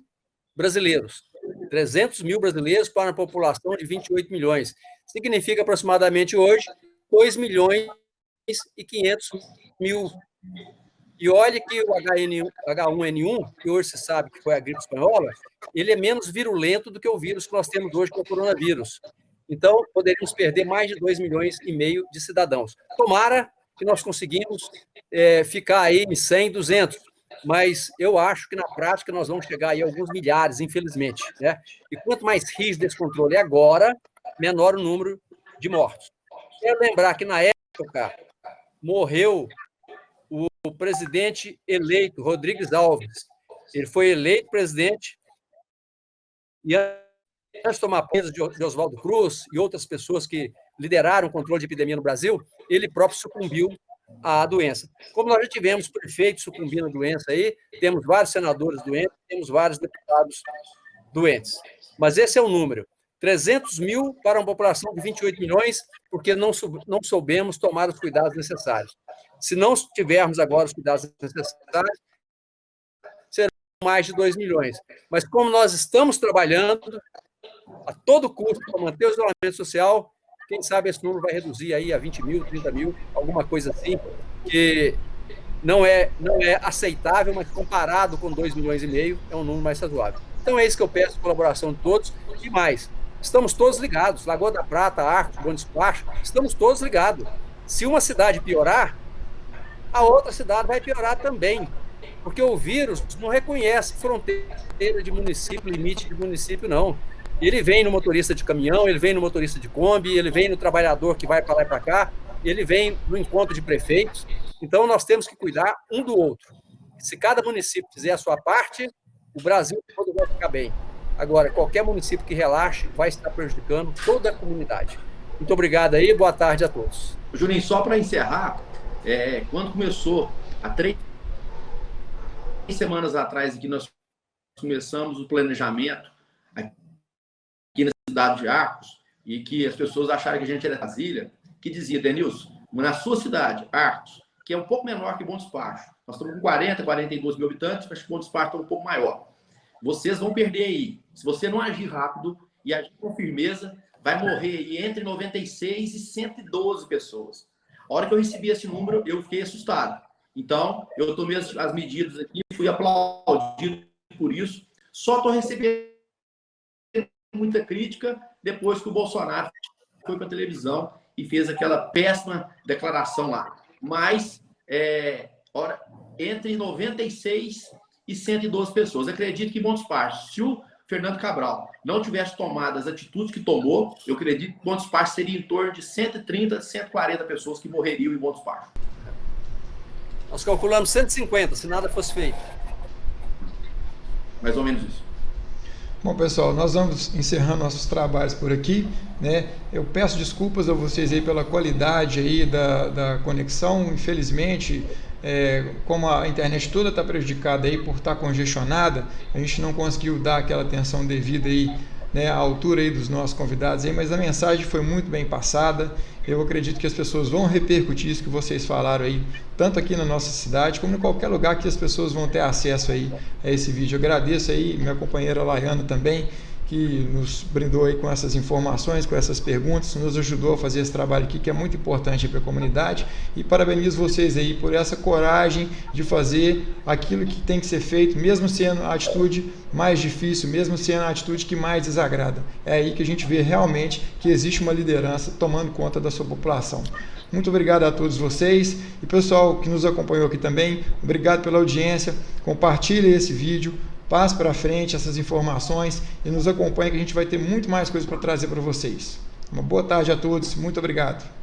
brasileiros. 300 mil brasileiros para uma população de 28 milhões. Significa aproximadamente hoje 2.500.000. E olha que o H1N1, que hoje se sabe que foi a gripe espanhola, ele é menos virulento do que o vírus que nós temos hoje, que é o coronavírus. Então, poderíamos perder mais de 2,5 milhões de cidadãos. Tomara que nós conseguimos ficar aí em 100, 200, mas eu acho que na prática nós vamos chegar aí a alguns milhares, infelizmente, né? E quanto mais rígido esse controle é agora, menor o número de mortos. Quero lembrar que na época morreu o presidente eleito, Rodrigues Alves. Ele foi eleito presidente e antes de tomar peso de Oswaldo Cruz e outras pessoas que lideraram o controle de epidemia no Brasil, ele próprio sucumbiu à doença. Como nós já tivemos prefeitos sucumbindo à doença aí, temos vários senadores doentes, temos vários deputados doentes. Mas esse é o número. 300 mil para uma população de 28 milhões, porque não soubemos tomar os cuidados necessários. Se não tivermos agora os cuidados necessários, serão mais de 2 milhões. Mas como nós estamos trabalhando a todo custo para manter o isolamento social, quem sabe esse número vai reduzir aí a 20 mil, 30 mil, alguma coisa assim, que não é aceitável, mas comparado com 2,5 milhões, é um número mais razoável. Então é isso que eu peço, colaboração de todos, e mais, estamos todos ligados, Lagoa da Prata, Arcos, Bom Despacho, estamos todos ligados. Se uma cidade piorar, a outra cidade vai piorar também, porque o vírus não reconhece fronteira de município, limite de município, não. Ele vem no motorista de caminhão, ele vem no motorista de Kombi, ele vem no trabalhador que vai para lá e para cá, ele vem no encontro de prefeitos. Então, nós temos que cuidar um do outro. Se cada município fizer a sua parte, o Brasil todo vai ficar bem. Agora, qualquer município que relaxe vai estar prejudicando toda a comunidade. Muito obrigado aí, boa tarde a todos. Juninho, só para encerrar, quando começou, há 3 semanas atrás, aqui nós começamos o planejamento aqui na cidade de Arcos, e que as pessoas acharam que a gente era de Brasília, que dizia, Denilson, na sua cidade, Arcos, que é um pouco menor que Bom Despacho, nós estamos com 40, 42 mil habitantes, mas Bom Despacho está um pouco maior. Vocês vão perder aí. Se você não agir rápido e agir com firmeza, vai morrer aí entre 96 e 112 pessoas. A hora que eu recebi esse número, eu fiquei assustado. Então, eu tomei as medidas aqui, fui aplaudido por isso. Só estou recebendo muita crítica depois que o Bolsonaro foi para a televisão e fez aquela péssima declaração lá. Mas, entre 96 e 112 pessoas. Acredito que em Bom Despacho, se o Fernando Cabral não tivesse tomado as atitudes que tomou, eu acredito que Bom Despacho seria em torno de 130, 140 pessoas que morreriam em Bom Despacho. Nós calculamos 150, se nada fosse feito. Mais ou menos isso. Bom, pessoal, nós vamos encerrando nossos trabalhos por aqui, né? Eu peço desculpas a vocês aí pela qualidade aí da conexão. Infelizmente, como a internet toda está prejudicada aí por estar congestionada, a gente não conseguiu dar aquela atenção devida aí, né, à altura aí dos nossos convidados aí, mas a mensagem foi muito bem passada. Eu acredito que as pessoas vão repercutir isso que vocês falaram aí, tanto aqui na nossa cidade, como em qualquer lugar que as pessoas vão ter acesso aí a esse vídeo. Eu agradeço aí minha companheira Laiana também, que nos brindou aí com essas informações, com essas perguntas, nos ajudou a fazer esse trabalho aqui, que é muito importante para a comunidade, e parabenizo vocês aí por essa coragem de fazer aquilo que tem que ser feito, mesmo sendo a atitude mais difícil, mesmo sendo a atitude que mais desagrada. É aí que a gente vê realmente que existe uma liderança tomando conta da sua população. Muito obrigado a todos vocês, e pessoal que nos acompanhou aqui também, obrigado pela audiência, compartilhe esse vídeo, passe para frente essas informações e nos acompanhe, que a gente vai ter muito mais coisas para trazer para vocês. Uma boa tarde a todos, muito obrigado.